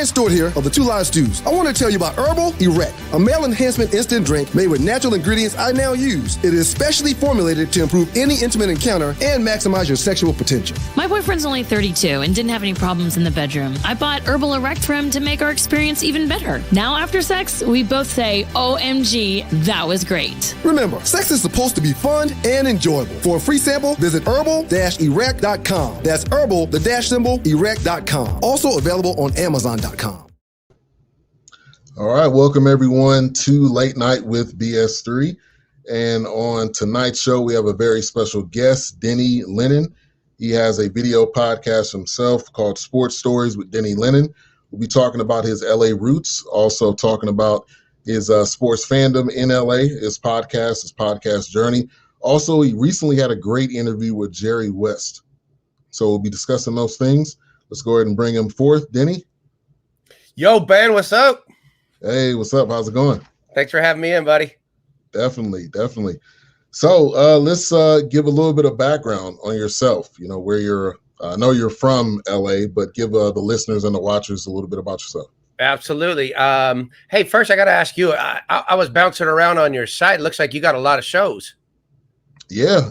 Stewart here of the Two Live Stews. I want to tell you about Herbal Erect, a male enhancement instant drink made with natural ingredients I now use. It is specially formulated to improve any intimate encounter and maximize your sexual potential. My boyfriend's only 32 and didn't have any problems in the bedroom. I bought Herbal Erect for him to make our experience even better. Now after sex, we both say, OMG, that was great. Remember, sex is supposed to be fun and enjoyable. For a free sample, visit herbal-erect.com. That's herbal, the dash symbol, erect.com. Also available on amazon.com. All right, welcome everyone to Late Night with BS3. And on tonight's show, we have a very special guest, Denny Lennon. He has a video podcast himself called Sports Stories with Denny Lennon. We'll be talking about his LA roots, also talking about his sports fandom in LA, his podcast journey. Also, he recently had a great interview with Jerry West. So we'll be discussing those things. Let's go ahead and bring him forth. Denny? Yo, Ben, what's up? Hey, what's up? How's it going? Thanks for having me in, buddy. Definitely. So let's give a little bit of background on yourself, where you're. I know you're from LA, but give the listeners and the watchers a little bit about yourself. Absolutely. Hey, first I got to ask you, I was bouncing around on your site. It looks like you got a lot of shows. Yeah,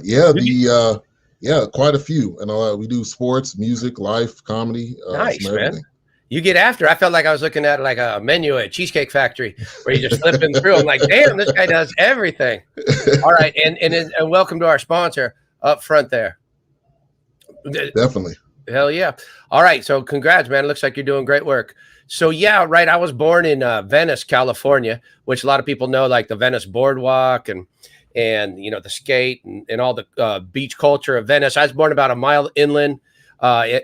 quite a few. And we do sports, music, life, comedy. Nice, man. You get after. I felt like I was looking at like a menu at Cheesecake Factory where you just slipping through. I'm like, damn, this guy does everything. All right, and welcome to our sponsor up front there. Definitely. Hell yeah. All right, so congrats, man. It looks like you're doing great work. So yeah, right. I was born in Venice, California, which a lot of people know, like the Venice Boardwalk and the skate and all the beach culture of Venice. I was born about a mile inland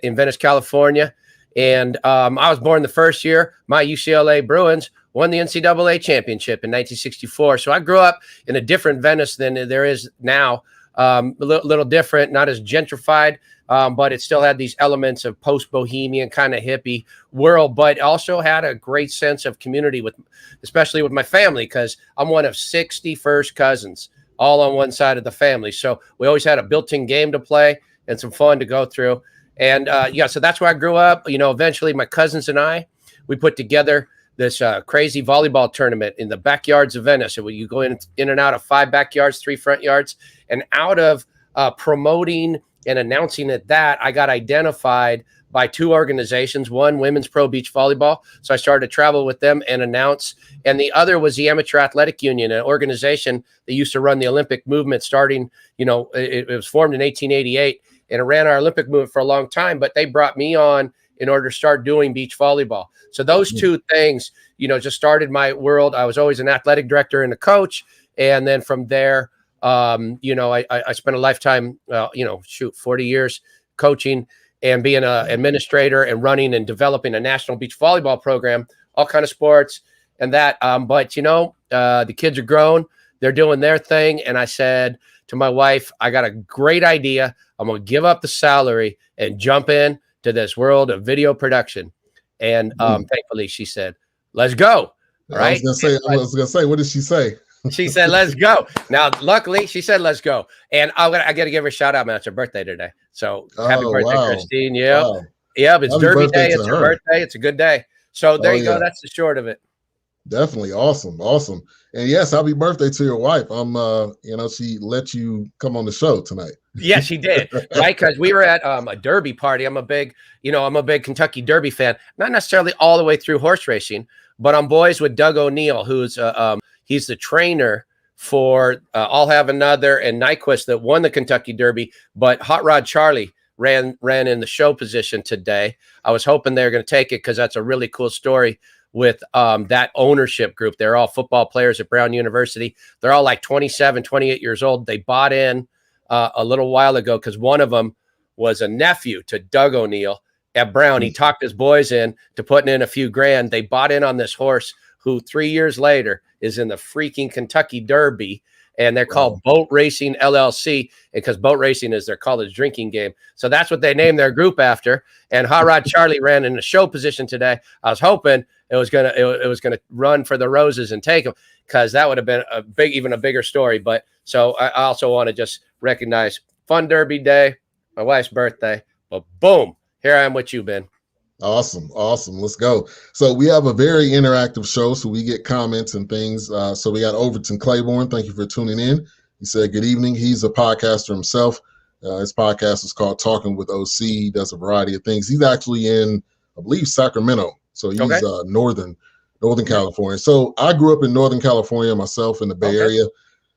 in Venice, California. And I was born the first year my UCLA Bruins won the NCAA championship in 1964. So I grew up in a different Venice than there is now. A little different, not as gentrified, but it still had these elements of post-bohemian kind of hippie world, but also had a great sense of community especially with my family, because I'm one of 60 first cousins, all on one side of the family. So we always had a built-in game to play and some fun to go through. And so that's where I grew up. Eventually my cousins and we put together this crazy volleyball tournament in the backyards of Venice. So you go in and out of 5 backyards, 3 front yards. And out of promoting and announcing that, I got identified by 2 organizations, one Women's Pro Beach Volleyball. So I started to travel with them and announce. And the other was the Amateur Athletic Union, an organization that used to run the Olympic movement starting, it was formed in 1888. And it ran our Olympic movement for a long time, but they brought me on in order to start doing beach volleyball. So those 2 things, just started my world. I was always an athletic director and a coach. And then from there, I spent a lifetime, 40 years coaching and being an administrator and running and developing a national beach volleyball program, all kind of sports and that. But the kids are grown, they're doing their thing. And I said to my wife, I got a great idea. I'm going to give up the salary and jump in to this world of video production. And thankfully she said, let's go. Right. I was going to say, what did she say? She said, let's go. Now, luckily she said, let's go. And I got to give her a shout out, man. It's her birthday today. So happy birthday, Christine. Yeah. Wow. Yeah. It's happy Derby day. It's her birthday. It's a good day. So there you go. That's the short of it. Definitely. Awesome. And yes, happy birthday to your wife. She let you come on the show tonight. Yeah, she did. Right. Because we were at a Derby party. I'm a big Kentucky Derby fan, not necessarily all the way through horse racing, but I'm boys with Doug O'Neill, who's he's the trainer for I'll Have Another and Nyquist that won the Kentucky Derby. But Hot Rod Charlie ran in the show position today. I was hoping they were going to take it because that's a really cool story with that ownership group. They're all football players at Brown University. They're all like 27, 28 years old. They bought in a little while ago because one of them was a nephew to Doug O'Neill at Brown. He talked his boys in to putting in a few grand. They bought in on this horse who 3 years later is in the freaking Kentucky Derby. And they're called Boat Racing LLC because boat racing is their college drinking game. So that's what they named their group after. And Hot Rod Charlie ran in the show position today. I was hoping it was gonna run for the roses and take them because that would have been even a bigger story. But so I also want to just recognize fun Derby day, my wife's birthday. But boom, here I am with you, Ben. Awesome. Let's go. So we have a very interactive show, so we get comments and things. So we got Overton Claiborne. Thank you for tuning in. He said, good evening. He's a podcaster himself. His podcast is called Talking with OC. He does a variety of things. He's actually in, I believe, Sacramento. So he's Northern California. So I grew up in Northern California myself in the Bay Area.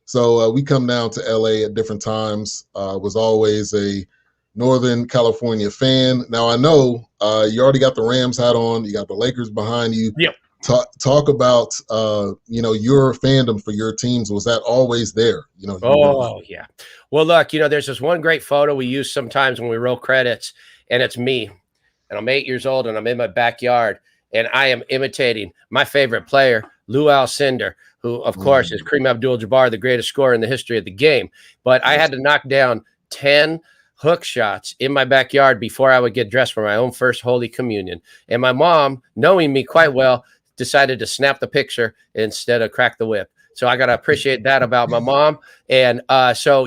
So we come down to LA at different times. Was always a Northern California fan. Now I know you already got the Rams hat on. You got the Lakers behind you. Yep. Talk about your fandom for your teams. Was that always there? Yeah. Well, look, there's this one great photo we use sometimes when we roll credits, and it's me, and I'm 8 years old, and I'm in my backyard, and I am imitating my favorite player, Lou Alcindor, who, of course, is Kareem Abdul-Jabbar, the greatest scorer in the history of the game. But I had to knock down 10 hook shots in my backyard before I would get dressed for my own first Holy Communion. And my mom, knowing me quite well, decided to snap the picture instead of crack the whip. So I got to appreciate that about my mom. And so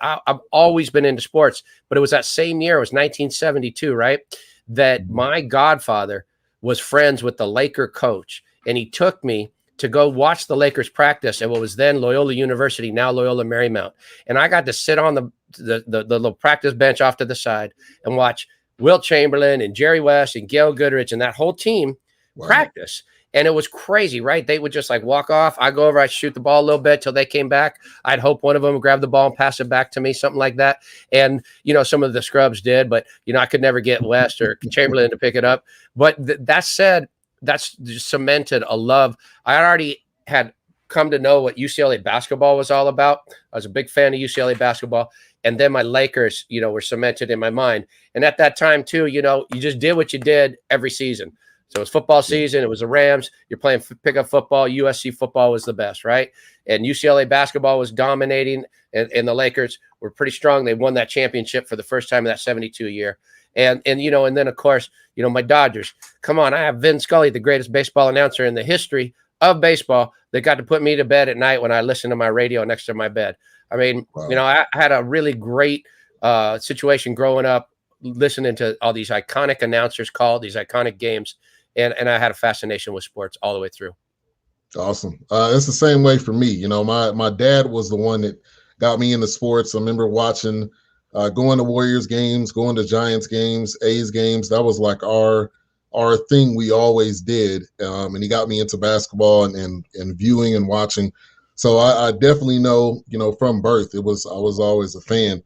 I've always been into sports. But it was that same year, it was 1972, right, that my godfather was friends with the Laker coach. And he took me to go watch the Lakers practice at what was then Loyola University, now Loyola Marymount. And I got to sit on the little practice bench off to the side and watch Wilt Chamberlain and Jerry West and Gail Goodrich and that whole team practice. And it was crazy, right? They would just like walk off. I go over, I shoot the ball a little bit till they came back. I'd hope one of them would grab the ball and pass it back to me, something like that. And, some of the scrubs did, but, I could never get West or Chamberlain to pick it up. But that said, that's just cemented a love. I already had come to know what UCLA basketball was all about. I was a big fan of UCLA basketball. And then my Lakers, were cemented in my mind. And at that time, too, you just did what you did every season. So it was football season. It was the Rams. You're playing pickup football. USC football was the best, right? And UCLA basketball was dominating, and the Lakers were pretty strong. They won that championship for the first time in that 72 year. And then, of course, my Dodgers. Come on, I have Vin Scully, the greatest baseball announcer in the history of baseball, that got to put me to bed at night when I listened to my radio next to my bed. I mean, I had a really great situation growing up, listening to all these iconic announcers call these iconic games. And I had a fascination with sports all the way through. Awesome. It's the same way for me. My dad was the one that got me into sports. I remember watching, going to Warriors games, going to Giants games, A's games. That was like our thing we always did. And he got me into basketball and viewing and watching. So I definitely know, from birth, I was always a fan.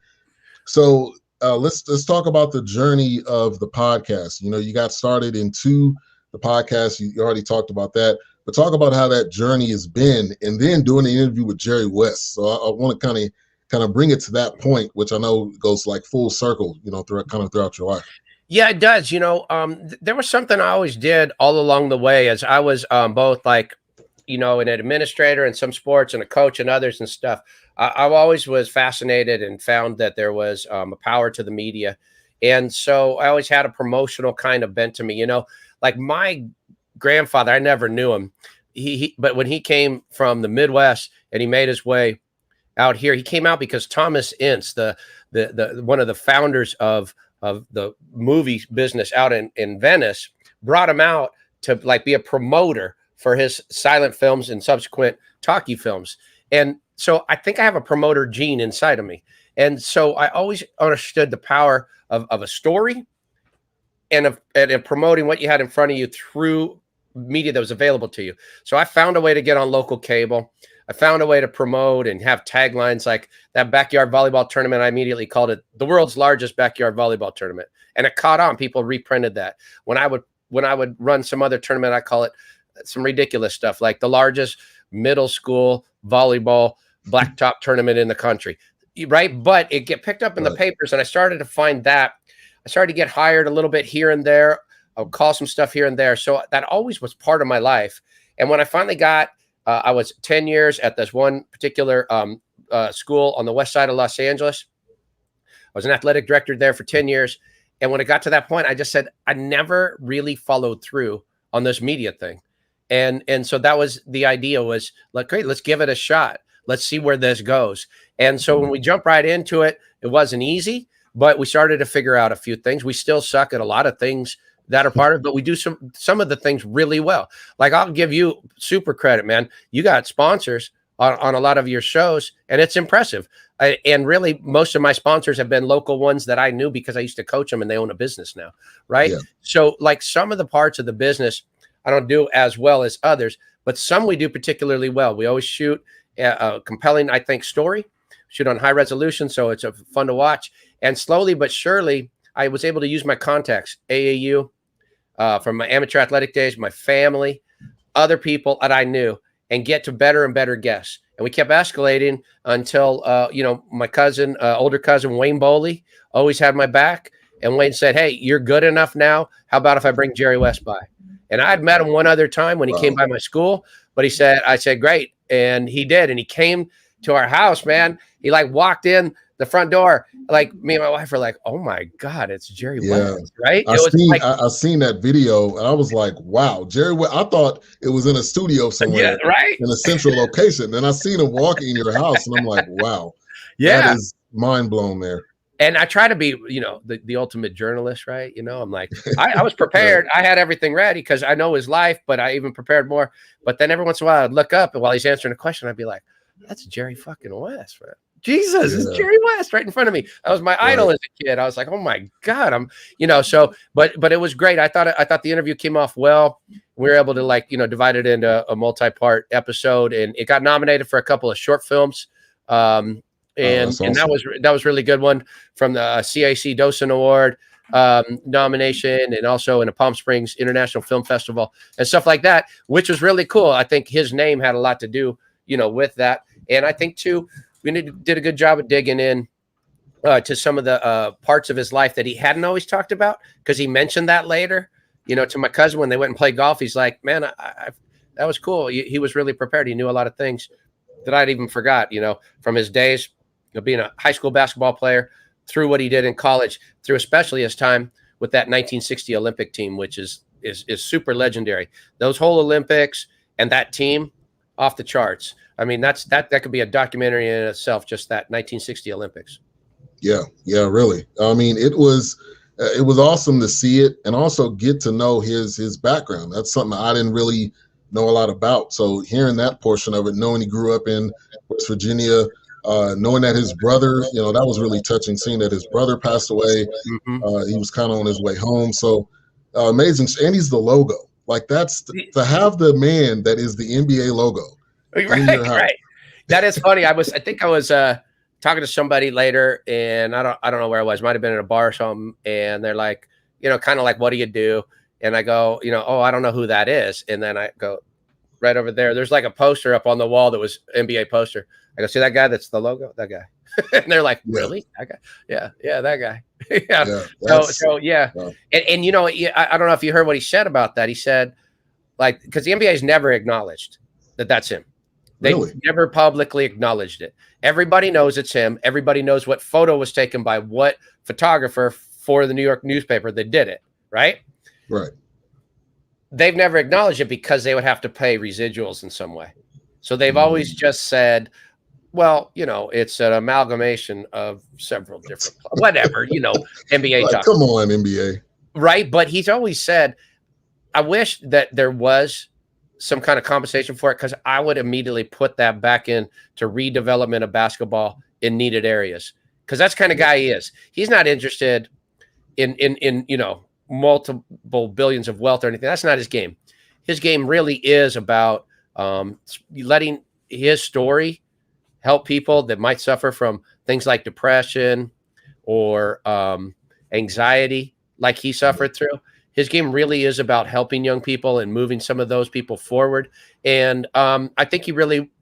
So let's talk about the journey of the podcast. You got started into the podcast. You already talked about that, but talk about how that journey has been, and then doing an interview with Jerry West. So I want to kind of bring it to that point, which I know goes like full circle, throughout your life. Yeah, it does. There was something I always did all along the way, as I was both like, an administrator in some sports and a coach in others and stuff. I always was fascinated and found that there was a power to the media. And so I always had a promotional kind of bent to me, like my grandfather, I never knew him. But when he came from the Midwest and he made his way out here, he came out because Thomas Ince, the one of the founders of the movie business out in Venice, brought him out to like be a promoter for his silent films and subsequent talkie films. And so I think I have a promoter gene inside of me. And so I always understood the power of a story and of promoting what you had in front of you through media that was available to you. So I found a way to get on local cable. I found a way to promote and have taglines like that backyard volleyball tournament. I immediately called it the world's largest backyard volleyball tournament. And it caught on. People reprinted that. When I would run some other tournament, I call it some ridiculous stuff like the largest middle school volleyball blacktop tournament in the country. Right. But it get picked up in the papers. And I started to find that. I started to get hired a little bit here and there. I would call some stuff here and there. So that always was part of my life. And when I finally got, I was 10 years at this one particular school on the west side of Los Angeles. I was an athletic director there for 10 years. And when it got to that point, I just said, I never really followed through on this media thing. And so that was the idea, was like, great, let's give it a shot. Let's see where this goes. And so when we jumped right into it, it wasn't easy, but we started to figure out a few things. We still suck at a lot of things that are part of it, but we do some of the things really well. Like, I'll give you super credit, man. You got sponsors on a lot of your shows, and it's impressive. And really, most of my sponsors have been local ones that I knew because I used to coach them, and they own a business now, right? Yeah. So, like, some of the parts of the business I don't do as well as others, but some we do particularly well. We always shoot a compelling, I think, story, shoot on high resolution, so it's fun to watch. And slowly but surely, I was able to use my contacts, AAU, from my amateur athletic days, my family, other people that I knew, and get to better and better guests. And we kept escalating until, my cousin, older cousin, Wayne Boley, always had my back. And Wayne said, hey, you're good enough now. How about if I bring Jerry West by? And I had met him one other time when he came by my school, but I said, great. And he did. And he came to our house, man. He like walked in the front door, like me and my wife were like, oh my God, it's Jerry West, right? I seen that video and I was like, wow, Jerry West. I thought it was in a studio somewhere, right? In a central location. And I seen him walking in your house and I'm like, wow, that is mind blown there. And I try to be, the ultimate journalist, right? I'm like, I was prepared. I had everything ready because I know his life, but I even prepared more. But then every once in a while I'd look up and while he's answering a question, I'd be like, that's Jerry fucking West, man. Jesus, it's Jerry West right in front of me. That was my idol as a kid. I was like, oh my God, but it was great. I thought the interview came off well. We were able to divide it into a multi-part episode, and it got nominated for a couple of short films. And that was really good one from the CAC Dosen Award nomination, and also in a Palm Springs International Film Festival and stuff like that, which was really cool. I think his name had a lot to do, with that. And I think too, we did a good job of digging in to some of the parts of his life that he hadn't always talked about, because he mentioned that later, to my cousin when they went and played golf. He's like, man, that was cool. He was really prepared. He knew a lot of things that I'd even forgot, from his days being a high school basketball player, through what he did in college, through especially his time with that 1960 Olympic team, which is super legendary. Those whole Olympics and that team, off the charts. I mean, that could be a documentary in itself, just that 1960 Olympics. Yeah, really. I mean, it was awesome to see it and also get to know his background. That's something I didn't really know a lot about. So hearing that portion of it, knowing he grew up in West Virginia, knowing that his brother, that was really touching, seeing that his brother passed away. Mm-hmm. He was kind of on his way home. So amazing. And he's the logo. Like, that's to have the man that is the NBA logo. Right. That is funny. I think I was talking to somebody later, and I don't know where I was. Might have been in a bar or something. And they're like, kind of like, what do you do? And I go, oh, I don't know who that is. And then I go, right over there, there's like a poster up on the wall that was NBA poster. I go, see that guy? That's the logo. That guy. And they're like, really? That guy? Yeah, that guy. Yeah. And I don't know if you heard what he said about that. He said, like, because the NBA has never acknowledged that that's him. They never publicly acknowledged it. Everybody knows it's him. Everybody knows what photo was taken by what photographer for the New York newspaper that did it, right? Right. They've never acknowledged it because they would have to pay residuals in some way. So they've always just said, well, it's an amalgamation of several different, whatever, NBA like, talk. Come on, NBA. Right. But he's always said, I wish that there was some kind of compensation for it, because I would immediately put that back in to redevelopment of basketball in needed areas, because that's the kind of guy he is. He's not interested in multiple billions of wealth or anything. That's not his game. His game really is about letting his story help people that might suffer from things like depression or anxiety, like he suffered through. His game really is about helping young people and moving some of those people forward. And I think he really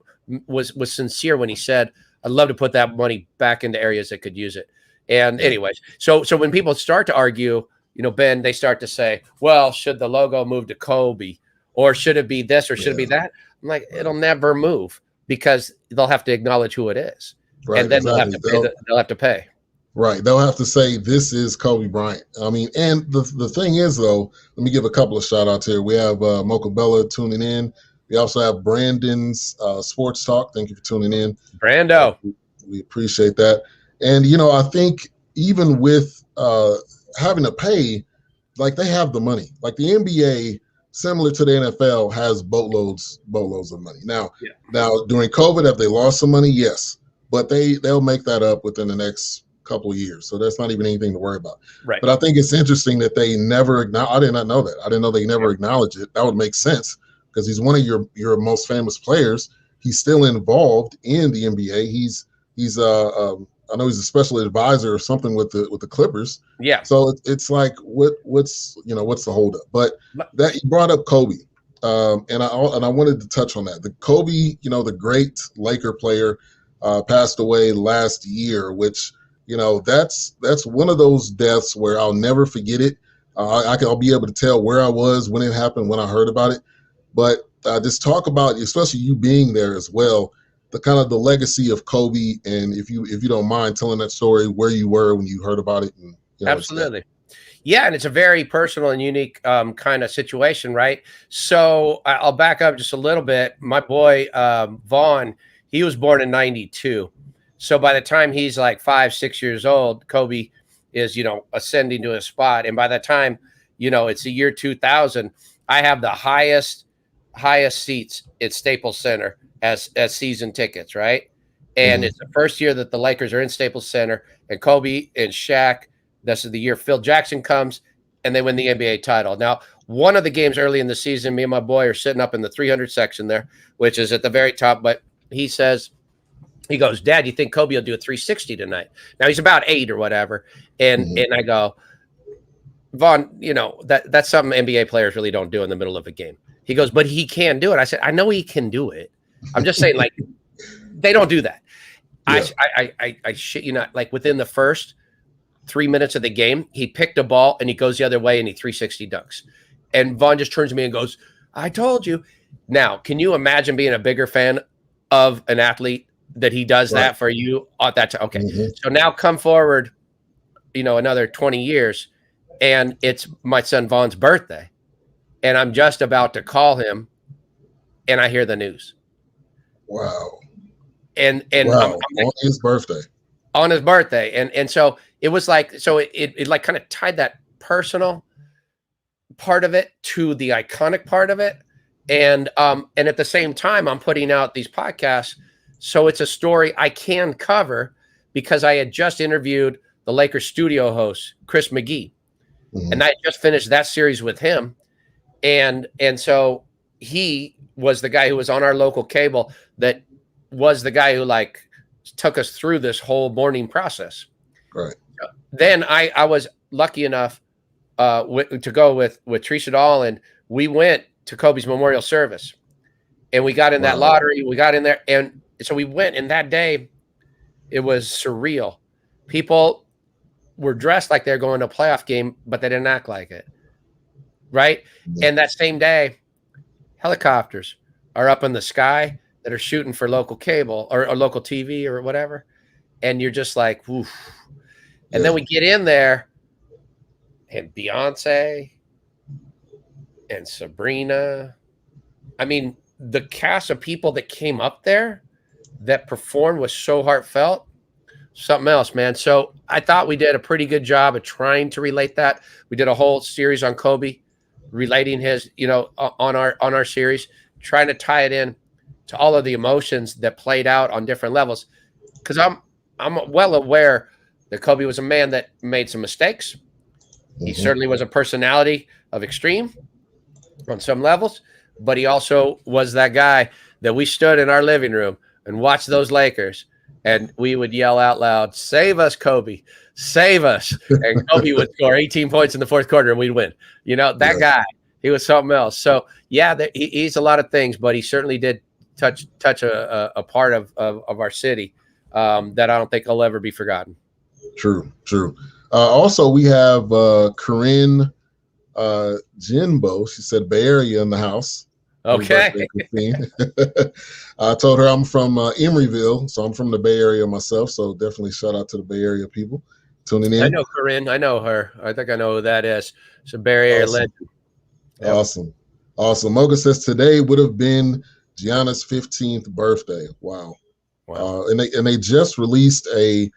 was sincere when he said, I'd love to put that money back into areas that could use it. And anyways, so when people start to argue, Ben, they start to say, well, should the logo move to Kobe, or should it be this, or should it be that? I'm like, it'll never move, because they'll have to acknowledge who it is. Right, and then they'll have to pay. Right. They'll have to say, this is Kobe Bryant. I mean, and the thing is, though, let me give a couple of shout outs here. We have Mocha Bella tuning in. We also have Brandon's Sports Talk. Thank you for tuning in. Brando. We appreciate that. And, I think even with having to pay, like they have the money. Like the NBA, similar to the NFL, has boatloads of money. Now during COVID, have they lost some money? Yes, but they'll make that up within the next couple of years. So that's not even anything to worry about. Right. But I think it's interesting that they never I did not know that. I didn't know they never acknowledged it. That would make sense because he's one of your most famous players. He's still involved in the NBA. He's I know he's a special advisor or something with the Clippers. Yeah. So it's like what's the holdup? But that you brought up Kobe, and I wanted to touch on that. The Kobe, the great Laker player, passed away last year, which that's one of those deaths where I'll never forget it. I'll be able to tell where I was when it happened, when I heard about it. But just talk about, especially you being there as well, the kind of the legacy of Kobe, and if you don't mind telling that story, where you were when you heard about it. And, absolutely. Yeah, and it's a very personal and unique kind of situation, right? So I'll back up just a little bit. My boy Vaughn, he was born in '92. So by the time he's like 5-6 years old, Kobe is, ascending to a spot. And by the time, it's the year 2000, I have the highest seats at Staples Center as season tickets, right? And it's the first year that the Lakers are in Staples Center, and Kobe and Shaq, this is the year Phil Jackson comes, and they win the NBA title. Now, one of the games early in the season, me and my boy are sitting up in the 300 section there, which is at the very top, but he goes, Dad, you think Kobe will do a 360 tonight? Now, he's about 8 or whatever, and I go, Vaughn, that's something NBA players really don't do in the middle of a game. He goes, but he can do it. I said, I know he can do it. I'm just saying, like, they don't do that. Yeah. I shit you not, like within the first 3 minutes of the game, he picked a ball and he goes the other way and he 360 dunks. And Vaughn just turns to me and goes, I told you. Now, can you imagine being a bigger fan of an athlete that he does that for you at that time? Okay. So now come forward, another 20 years, and it's my son Vaughn's birthday. And I'm just about to call him and I hear the news. Wow. And wow. On his birthday. On his birthday. And so it was like, so it like kind of tied that personal part of it to the iconic part of it. And at the same time, I'm putting out these podcasts. So it's a story I can cover because I had just interviewed the Lakers studio host, Chris McGee. And I just finished that series with him. And so he was the guy who was on our local cable that was the guy who like took us through this whole mourning process. Right. Then I was lucky enough to go with Trisha Dahl, and we went to Kobe's memorial service, and we got in that lottery. We got in there, and so we went. And that day, it was surreal. People were dressed like they're going to a playoff game, but they didn't act like it. Right. And that same day, helicopters are up in the sky that are shooting for local cable or local TV or whatever. And you're just like, woof. And then we get in there, and Beyonce and Sabrina. I mean, the cast of people that came up there that performed was so heartfelt. Something else, man. So I thought we did a pretty good job of trying to relate that. We did a whole series on Kobe, relating his, on our series, trying to tie it in to all of the emotions that played out on different levels. Because I'm well aware that Kobe was a man that made some mistakes. He certainly was a personality of extreme on some levels, but he also was that guy that we stood in our living room and watched those Lakers, and we would yell out loud, "Save us, Kobe, save us." And Kobe would score 18 points in the fourth quarter and we'd win. That guy, he was something else. So yeah, he's a lot of things, but he certainly did touch a part of our city that I don't think will ever be forgotten. True. Also, we have Corinne Jinbo. She said Bay Area in the house. Okay. I told her I'm from Emeryville, so I'm from the Bay Area myself. So definitely shout out to the Bay Area people tuning in. I know Corinne. I know her. I think I know who that is. It's a Bay Area legend. Yep. Awesome. Mocha says today would have been Gianna's 15th birthday. Wow. And they just released a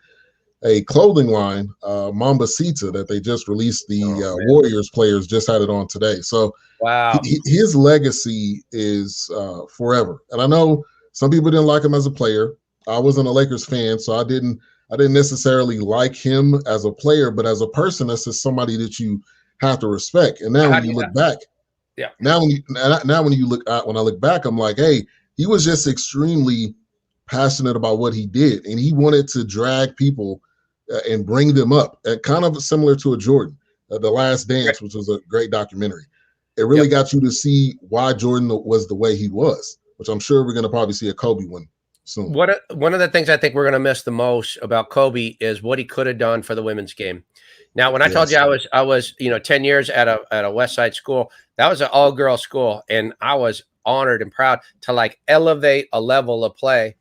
a clothing line, Mambasita, that they just released. The Warriors players just had it on today. So wow, his legacy is forever. And I know some people didn't like him as a player. I wasn't a Lakers fan, so I didn't necessarily like him as a player, but as a person, that's just somebody that you have to respect. And now when you look back, now when I look back, I'm like, hey, he was just extremely passionate about what he did, and he wanted to drag people and bring them up, kind of similar to a Jordan, The Last Dance, which was a great documentary. It really got you to see why Jordan was the way he was, which I'm sure we're going to probably see a Kobe one soon. One of the things I think we're going to miss the most about Kobe is what he could have done for the women's game. Now, when I told you I was 10 years at a West Side school, that was an all-girl school, and I was honored and proud to like elevate a level of play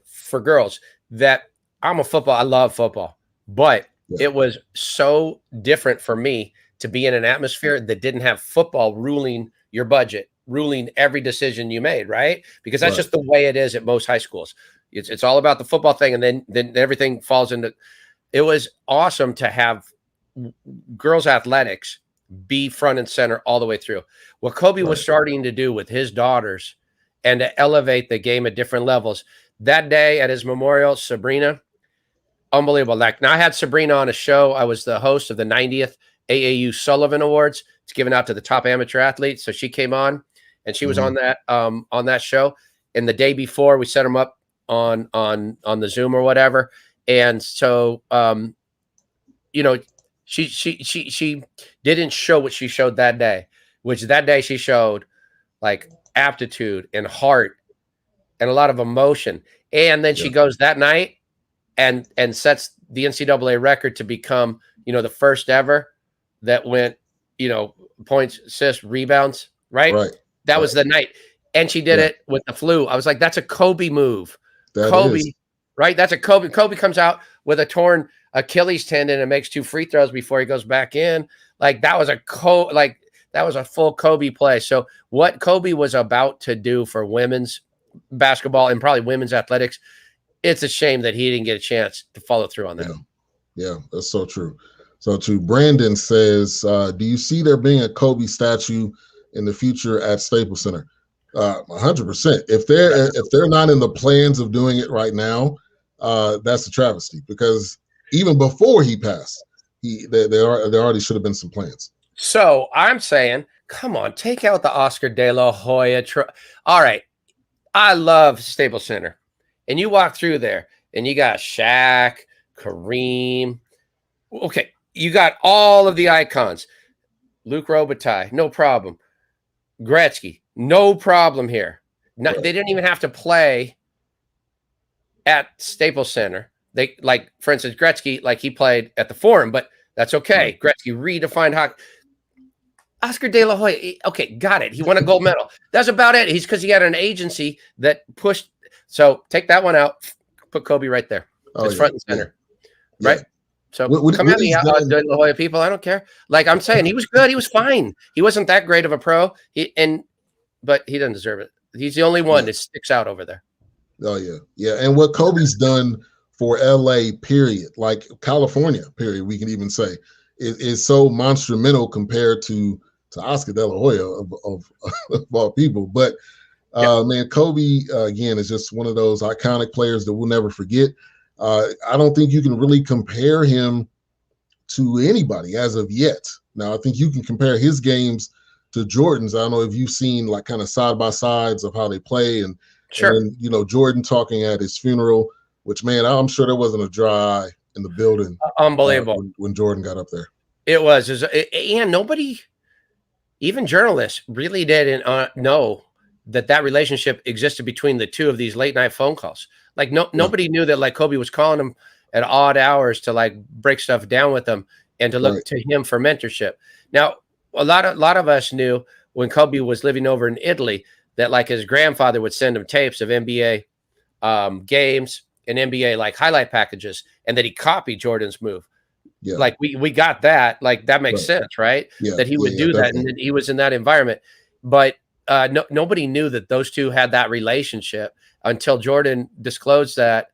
for girls. That I love football, but it was so different for me to be in an atmosphere that didn't have football ruling your budget, ruling every decision you made, right? Because that's just the way it is at most high schools. It's all about the football thing, and then everything falls into. It was awesome to have girls athletics be front and center all the way through. What Kobe was starting to do with his daughters and to elevate the game at different levels. That day at his memorial, Sabrina, unbelievable. Like, now I had Sabrina on a show. I was the host of the 90th AAU Sullivan Awards. It's given out to the top amateur athletes. So she came on, and she was on that show. And the day before, we set them up on the Zoom or whatever. And so, she didn't show what she showed that day, which that day she showed like aptitude and heart and a lot of emotion. And then she goes that night and sets the NCAA record to become, the first ever that went, points, assists, rebounds, right? That was the night. And she did it with the flu. I was like, that's a Kobe move. Kobe, right? That's a Kobe. Kobe comes out with a torn Achilles tendon and makes 2 free throws before he goes back in. Like, that was a full Kobe play. So what Kobe was about to do for women's basketball and probably women's athletics, it's a shame that he didn't get a chance to follow through on that. Yeah, that's so true. So to Brandon says, do you see there being a Kobe statue in the future at Staples Center? 100%. If they're not in the plans of doing it right now, that's a travesty, because even before he passed, there already should have been some plans. So I'm saying, come on, take out the Oscar De La Hoya. All right, I love Staples Center, and you walk through there, and you got Shaq, Kareem. Okay, you got all of the icons. Luke Robitaille, no problem. Gretzky, no problem here. They didn't even have to play at Staples Center. They, like, for instance, Gretzky, like, he played at the Forum, but that's okay. Gretzky redefined hockey. Oscar De La Hoya, okay, got it. He won a gold medal. That's about it. Because he had an agency that pushed. So take that one out. Put Kobe right there. It's front and center, right? So come at me, De La Hoya people. I don't care. Like I'm saying, he was good. He was fine. He wasn't that great of a pro. But he doesn't deserve it. He's the only one that sticks out over there. Oh yeah. And what Kobe's done for LA, period, like California, period, we can even say, is so monumental compared to Oscar De La Hoya of all people. But man, Kobe again is just one of those iconic players that we'll never forget. I don't think you can really compare him to anybody as of yet. Now, I think you can compare his games to Jordan's. I don't know if you've seen like kind of side by sides of how they play, and Jordan talking at his funeral, which, man, I'm sure there wasn't a dry eye in the building. Unbelievable. When Jordan got up there. It was. And nobody, even journalists, really didn't know that relationship existed between the two of these late night phone calls. Like nobody knew that like Kobe was calling him at odd hours to like break stuff down with him and to look to him for mentorship. Now, a lot of us knew when Kobe was living over in Italy that like his grandfather would send him tapes of NBA games and NBA like highlight packages, and that he copied Jordan's move. Yeah. Like we got that. Like that makes sense, right? Yeah. That he would do that, and that he was in that environment. But nobody knew that those two had that relationship until Jordan disclosed that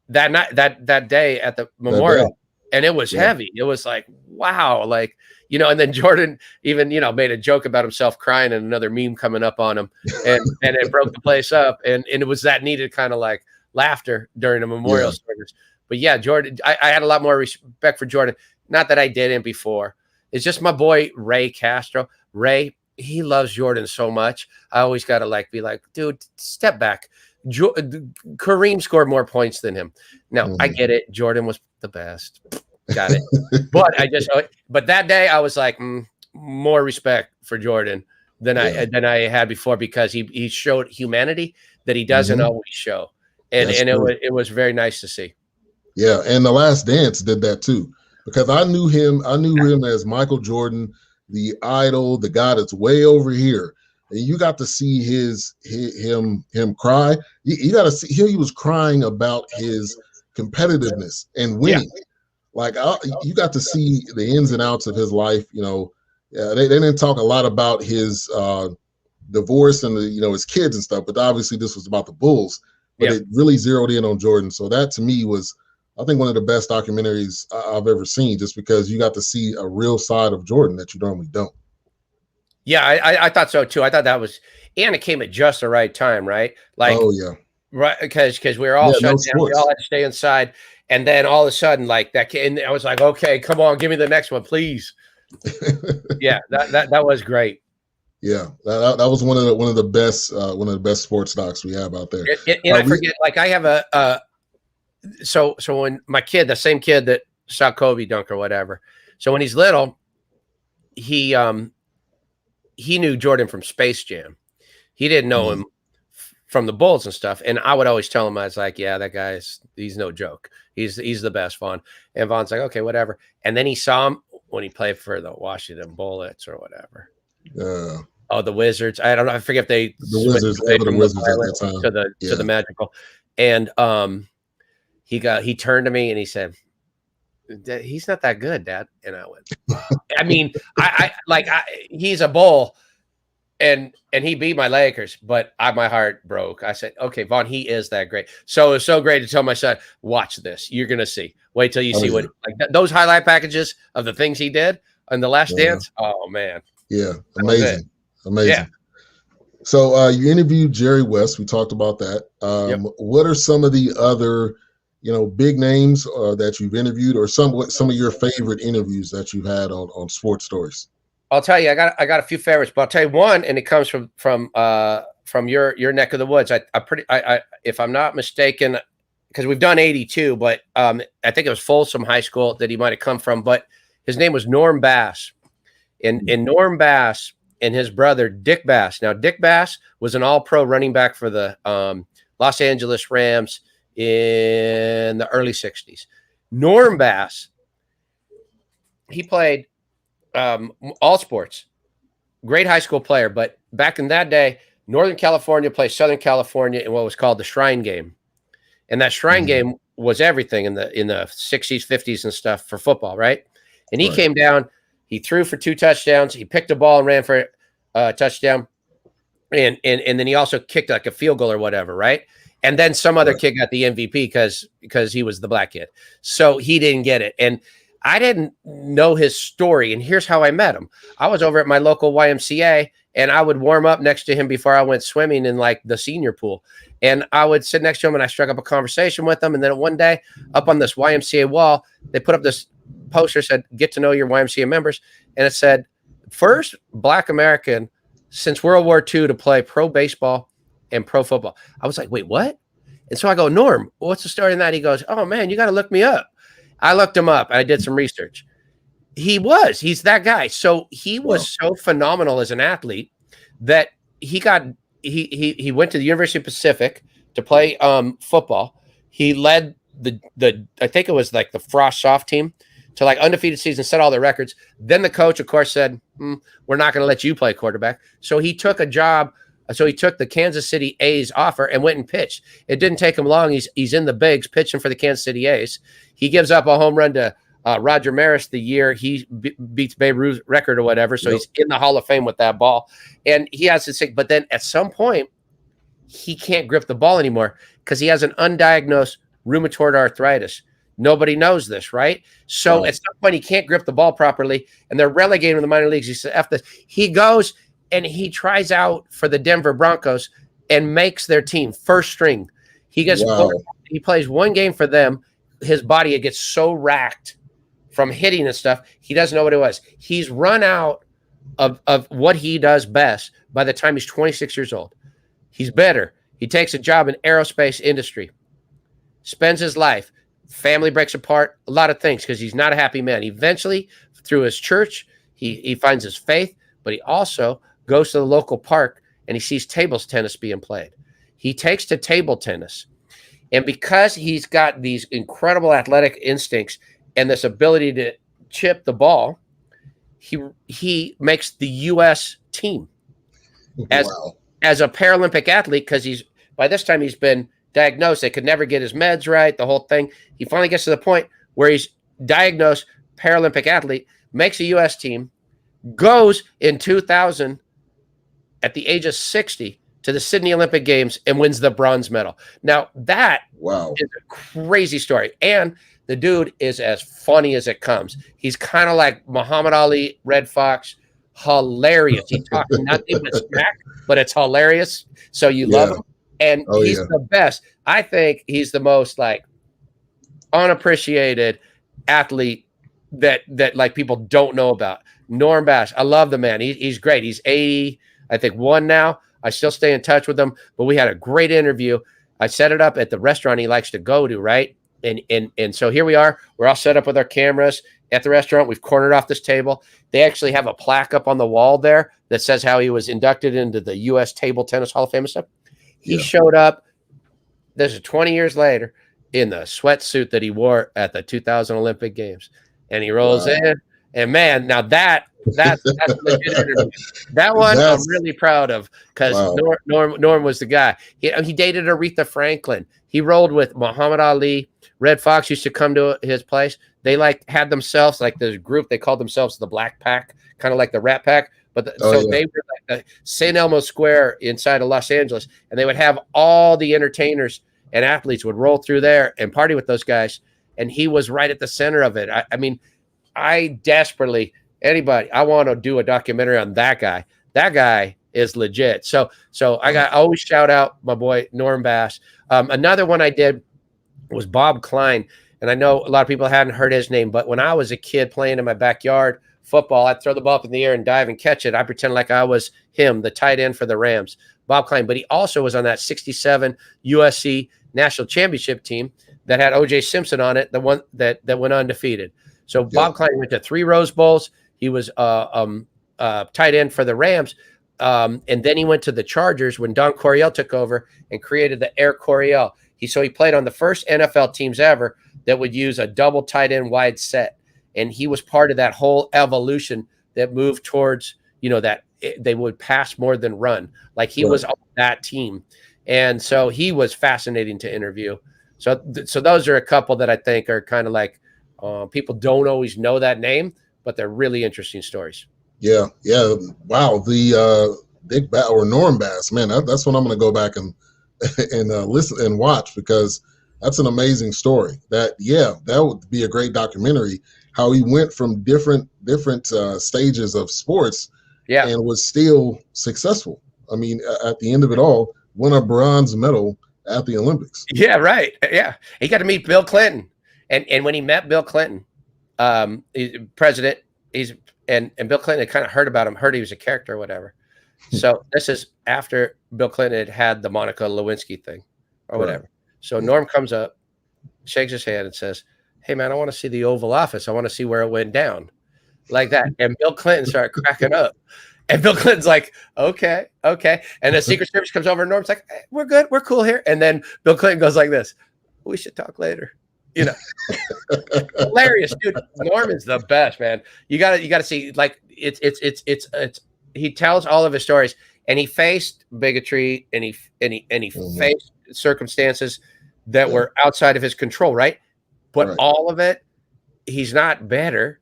that night, that day at the memorial, and it was heavy. It was like, wow, like, you know, and then Jordan even, you know, made a joke about himself crying and another meme coming up on him, and it broke the place up, and it was that needed kind of like laughter during a memorial service. But yeah, Jordan, I had a lot more respect for Jordan. Not that I didn't before. It's just my boy Ray Castro. Ray, he loves Jordan so much. I always got to like be like, dude, step back. Kareem scored more points than him. Now, I get it. Jordan was the best. Got it. But that day I was like, more respect for Jordan than I had before, because he showed humanity that he doesn't always show. And it was very nice to see. Yeah, and The Last Dance did that too, because I knew him as Michael Jordan, the idol, the guy that's way over here. And you got to see him cry. You got to see he was crying about his competitiveness and winning. Yeah. Like you got to see the ins and outs of his life. You know, they didn't talk a lot about his divorce and his kids and stuff, but obviously this was about the Bulls. But it really zeroed in on Jordan. So that to me was, I think, one of the best documentaries I've ever seen, just because you got to see a real side of Jordan that you normally don't. Yeah, I thought so too. I thought that was, and it came at just the right time, right? Like, right, because we were all shut down. We all had to stay inside, and then all of a sudden, like that, and I was like, okay, come on, give me the next one, please. Yeah, that was great. Yeah, that was one of the best sports docs we have out there. And I forget, like I have so when my kid, the same kid that saw Kobe dunk or whatever, so when he's little, he knew Jordan from Space Jam. He didn't know him from the Bulls and stuff. And I would always tell him, I was like, yeah, that he's no joke. He's the best, Vaughn. And Vaughn's like, okay, whatever. And then he saw him when he played for the Washington Bullets or whatever. The Wizards. I don't know. I forget if the Wizards at that time to the Magical. And he turned to me and he said, he's not that good, Dad. And I went, I mean, he's a Bull and he beat my Lakers, but my heart broke. I said, okay, Vaughn, he is that great. So it's so great to tell my son, watch this. You're going to see. Wait till you see what, like those highlight packages of the things he did on The Last Dance. Oh, man. Yeah. Amazing. Yeah. So you interviewed Jerry West. We talked about that. What are some of the other, big names that you've interviewed, or some of your favorite interviews that you've had on Sports Stories? I'll tell you, I got a few favorites, but I'll tell you one, and it comes from your neck of the woods. I if I'm not mistaken, because we've done 82, but I think it was Folsom High School that he might have come from, but his name was Norm Bass, and Norm Bass and his brother Dick Bass. Now Dick Bass was an All-Pro running back for the Los Angeles Rams in the early 60s. Norm Bass, he played all sports, great high school player, but back in that day, Northern California played Southern California in what was called the Shrine Game. And that Shrine Game was everything in the 60s, 50s and stuff for football, right? And he came down, he threw for 2 touchdowns, he picked a ball and ran for a touchdown. And then he also kicked like a field goal or whatever, right? And then some other kid got the MVP because he was the black kid. So he didn't get it. And I didn't know his story. And here's how I met him. I was over at my local YMCA, and I would warm up next to him before I went swimming in like the senior pool. And I would sit next to him and I struck up a conversation with him. And then one day up on this YMCA wall, they put up this poster, said, get to know your YMCA members. And it said, first Black American since World War II to play pro baseball and pro football. I was like, wait, what? And so I go, Norm, what's the story in that? He goes, oh man, you got to look me up. I looked him up. I did some research. He's that guy. So he was so phenomenal as an athlete that he went to the University of Pacific to play football. He led the I think it was like the Frost soft team to like undefeated season, set all the records. Then the coach, of course, said, we're not going to let you play quarterback. So he took a job. So he took the Kansas City A's offer and went and pitched. It didn't take him long. He's in the bigs pitching for the Kansas City A's. He gives up a home run to Roger Maris the year he beats Babe Ruth's record or whatever. So he's in the Hall of Fame with that ball. And he has to say, but then at some point, he can't grip the ball anymore because he has an undiagnosed rheumatoid arthritis. Nobody knows this, right? So at some point he can't grip the ball properly, and they're relegating him to the minor leagues. He said, "F this." He goes and he tries out for the Denver Broncos and makes their team first string. He gets he plays one game for them. His body, it gets so racked from hitting and stuff, he doesn't know what it was. He's run out of what he does best by the time he's 26 years old. He's better. He takes a job in aerospace industry, spends his life. Family breaks apart, a lot of things, because he's not a happy man. Eventually, through his church, he finds his faith, but he also goes to the local park and he sees table tennis being played. He takes to table tennis. And because he's got these incredible athletic instincts and this ability to chip the ball, he makes the U.S. team as a Paralympic athlete, because by this time he's been diagnosed. They could never get his meds right, the whole thing. He finally gets to the point where he's diagnosed Paralympic athlete, makes a U.S. team, goes in 2000 at the age of 60 to the Sydney Olympic Games and wins the bronze medal. Now, that is a crazy story. And the dude is as funny as it comes. He's kind of like Muhammad Ali, Red Fox, hilarious. He talks nothing but smack, but it's hilarious. So you love him. And he's the best. I think he's the most like unappreciated athlete that like people don't know about. Norm Bass. I love the man. He's great. He's 80, I think, one now. I still stay in touch with him, but we had a great interview. I set it up at the restaurant he likes to go to, right? And so here we are. We're all set up with our cameras at the restaurant. We've cornered off this table. They actually have a plaque up on the wall there that says how he was inducted into the U.S. Table Tennis Hall of Fame and stuff. He showed up, this is 20 years later, in the sweatsuit that he wore at the 2000 Olympic Games. And he rolls in. And, man, now that's a legit interview. That one I'm really proud of, because Norm was the guy. He dated Aretha Franklin. He rolled with Muhammad Ali. Red Fox used to come to his place. They had themselves, like this group, they called themselves the Black Pack, kind of like the Rat Pack. But they were like St. Elmo Square inside of Los Angeles, and they would have all the entertainers and athletes would roll through there and party with those guys. And he was right at the center of it. I mean, I desperately, I want to do a documentary on that guy. That guy is legit. So I always shout out my boy Norm Bass. Another one I did was Bob Klein, and I know a lot of people hadn't heard his name, but when I was a kid playing in my backyard football, I'd throw the ball up in the air and dive and catch it. I pretend like I was him, the tight end for the Rams, Bob Klein. But he also was on that 67 USC national championship team that had O.J. Simpson on it, the one that went undefeated. So Bob Klein went to 3 Rose Bowls. He was tight end for the Rams. And then he went to the Chargers when Don Coryell took over and created the Air Coryell. He played on the first NFL teams ever that would use a double tight end wide set. And he was part of that whole evolution that moved towards, that they would pass more than run. Like he was on that team. And so he was fascinating to interview. So those are a couple that I think are kind of like people don't always know that name, but they're really interesting stories. Yeah. Wow. The Norm Bass, man, that's what I'm going to go back and listen and watch, because that's an amazing story. That would be a great documentary. How he went from different stages of sports, and was still successful. I mean, at the end of it all, won a bronze medal at the Olympics. Yeah, right. Yeah, he got to meet Bill Clinton, and when he met Bill Clinton, president, and Bill Clinton had kind of heard he was a character or whatever. So this is after Bill Clinton had the Monica Lewinsky thing or whatever. So Norm comes up, shakes his hand, and says, "Hey, man, I want to see the Oval Office. I want to see where it went down," like that. And Bill Clinton started cracking up. And Bill Clinton's like, okay. And the Secret Service comes over and Norm's like, hey, we're good. We're cool here. And then Bill Clinton goes like this, "We should talk later." Hilarious, dude. Norm is the best, man. You gotta see, like, it's he tells all of his stories, and he faced bigotry and he faced circumstances that were outside of his control, right? But all of it, he's not better.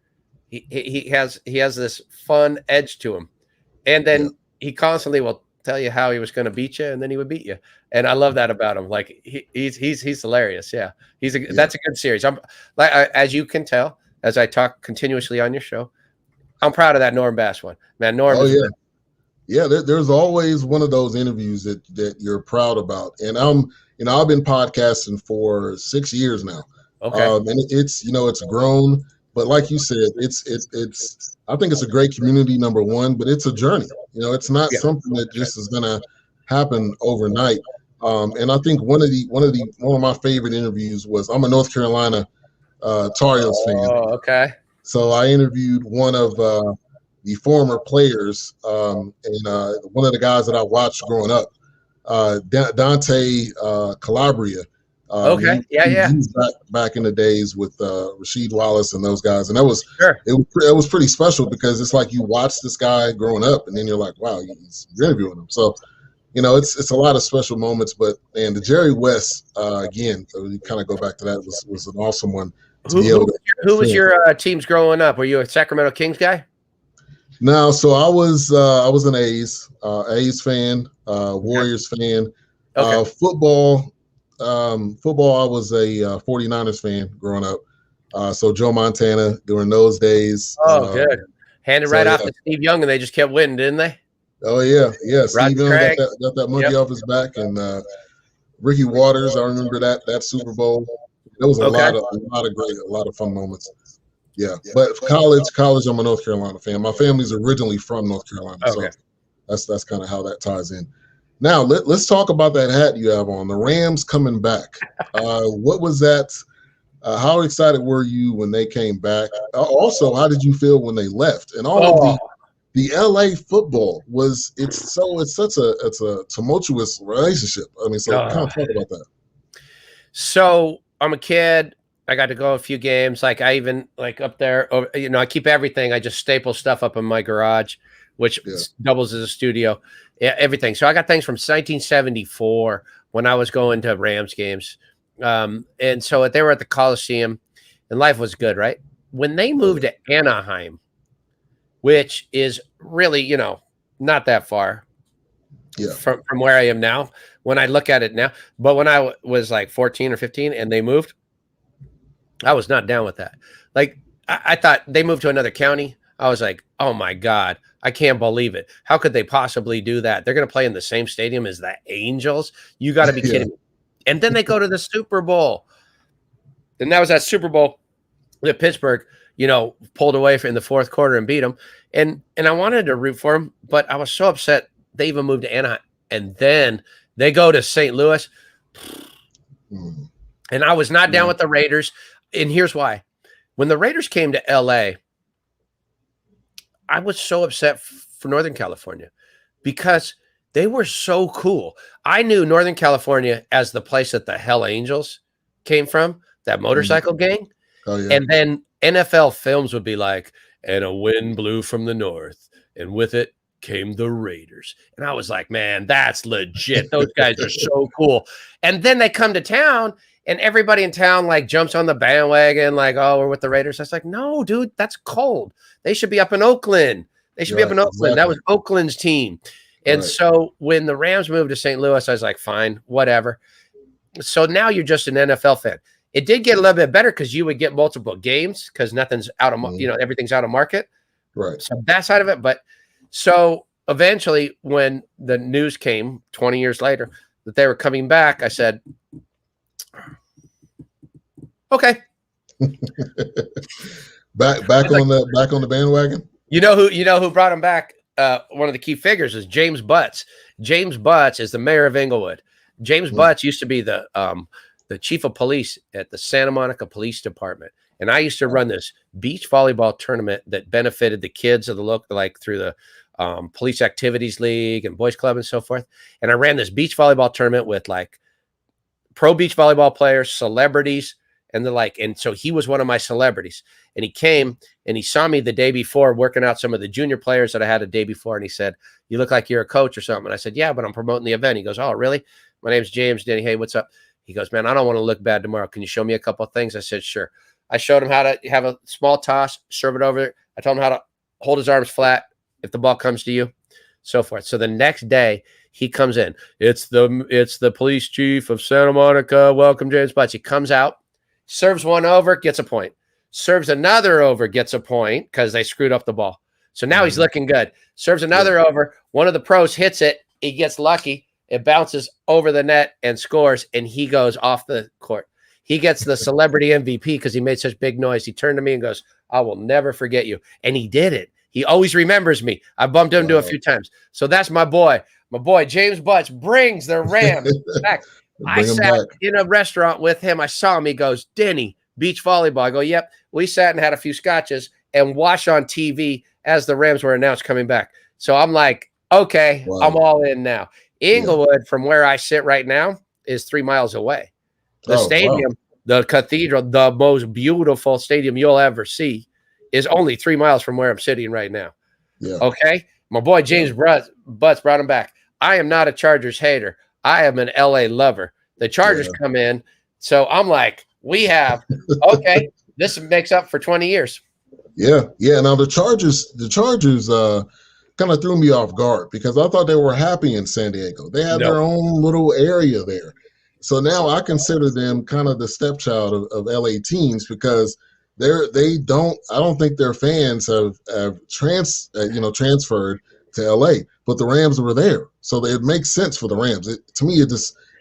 He has this fun edge to him. And then he constantly will tell you how he was going to beat you, and then he would beat you. And I love that about him. Like he's hilarious. Yeah, that's a good series. I'm like as you can tell, as I talk continuously on your show, I'm proud of that Norm Bass one, man. Norm. Oh yeah, yeah. There's always one of those interviews that you're proud about, and I've been podcasting for 6 years now. Okay. And it's grown, but like you said, it's I think it's a great community, number one, but it's a journey. It's not something that just is going to happen overnight. And I think one of my favorite interviews was, I'm a North Carolina Tar Heels fan. Oh, okay. So I interviewed one of the former players, and one of the guys that I watched growing up, Dante Calabria. Okay. He was back in the days with Rasheed Wallace and those guys, and it was pretty special because it's like you watch this guy growing up, and then you're like, wow, you're interviewing him. So, it's a lot of special moments. But the Jerry West again, so we kind of go back to that, was an awesome one. Who was your teams growing up? Were you a Sacramento Kings guy? No, so I was an A's fan, Warriors fan, football. Football, I was a 49ers fan growing up. So Joe Montana during those days. Oh, good. Handed off to Steve Young, and they just kept winning, didn't they? Oh, yeah. Yeah, Steve Young got that monkey off his back. And Ricky Waters, I remember that Super Bowl. There was a lot of fun moments. Yeah. But college, I'm a North Carolina fan. My family's originally from North Carolina. Okay. So that's kind of how that ties in. Now, let's talk about that hat you have on, the Rams coming back. What was that? How excited were you when they came back? Also, how did you feel when they left? And the LA football it's a tumultuous relationship. I mean, so kind of talk about that. So I'm a kid. I got to go a few games. Like I even up there, I keep everything. I just staple stuff up in my garage, which doubles as a studio. Yeah, everything. So I got things from 1974 when I was going to Rams games. And so they were at the Coliseum and life was good, right? When they moved to Anaheim, which is really, not that far from where I am now, when I look at it now. But when I was like 14 or 15 and they moved, I was not down with that. Like I thought they moved to another county. I was like, oh my God, I can't believe it. How could they possibly do that? They're going to play in the same stadium as the Angels. You got to be kidding me. And then they go to the Super Bowl. And that was that Super Bowl that Pittsburgh, pulled away in the fourth quarter and beat them. And I wanted to root for them, but I was so upset they even moved to Anaheim. And then they go to St. Louis. And I was not down with the Raiders. And here's why. When the Raiders came to LA, I was so upset for Northern California because they were so cool. I knew Northern California as the place that the Hell Angels came from, that motorcycle gang. Oh, yeah. And then NFL films would be like, and a wind blew from the north, and with it came the Raiders. And I was like, man, that's legit. Those guys are so cool. And then they come to town, and everybody in town jumps on the bandwagon, oh, we're with the Raiders. I was like, no, dude, that's cold. They should be up in Oakland. They should be up in Oakland. Exactly. That was Oakland's team. And so when the Rams moved to St. Louis, I was like, fine, whatever. So now you're just an NFL fan. It did get a little bit better because you would get multiple games because nothing's out of, everything's out of market. Right. So that side of it. But so eventually when the news came 20 years later that they were coming back, I said, okay. back on the bandwagon. You know who brought him back? One of the key figures is James Butts. James Butts is the mayor of Inglewood. James Butts used to be the chief of police at the Santa Monica Police Department. And I used to run this beach volleyball tournament that benefited the kids of the local, through the Police Activities League and Boys Club and so forth. And I ran this beach volleyball tournament with pro beach volleyball players, celebrities, and and so he was one of my celebrities. And he came and he saw me the day before working out some of the junior players that I had a day before. And he said, you look like you're a coach or something. And I said, yeah, but I'm promoting the event. He goes, oh, really? My name's James. Denny, hey, what's up? He goes, man, I don't want to look bad tomorrow. Can you show me a couple of things? I said, sure. I showed him how to have a small toss, serve it over there. I told him how to hold his arms flat if the ball comes to you. so forth. So the next day he comes in. It's the police chief of Santa Monica. Welcome, James Butts. He comes out, serves one over, gets a point. Serves another over, gets a point because they screwed up the ball. So now he's looking good. Serves another over. One of the pros hits it. He gets lucky. It bounces over the net and scores, and he goes off the court. He gets the celebrity MVP because he made such big noise. He turned to me and goes, I will never forget you. And he did it. He always remembers me. I bumped into him a few times. So that's my boy. My boy, James Butts, brings the Rams back. I sat in a restaurant with him. I saw him. He goes, Denny, beach volleyball. I go, yep. We sat and had a few scotches and watched on TV as the Rams were announced coming back. So I'm like, okay, I'm all in now. Inglewood, from where I sit right now, is 3 miles away. The stadium, the cathedral, the most beautiful stadium you'll ever see, is only 3 miles from where I'm sitting right now. Yeah. Okay? My boy James Butts brought him back. I am not a Chargers hater. I am an LA lover. The Chargers come in. So I'm like, we have, okay, this makes up for 20 years. Yeah. Yeah. Now the Chargers kind of threw me off guard because I thought they were happy in San Diego. They had their own little area there. So now I consider them kind of the stepchild of LA teams because I don't think their fans have transferred to LA, but the Rams were there. So it makes sense for the Rams.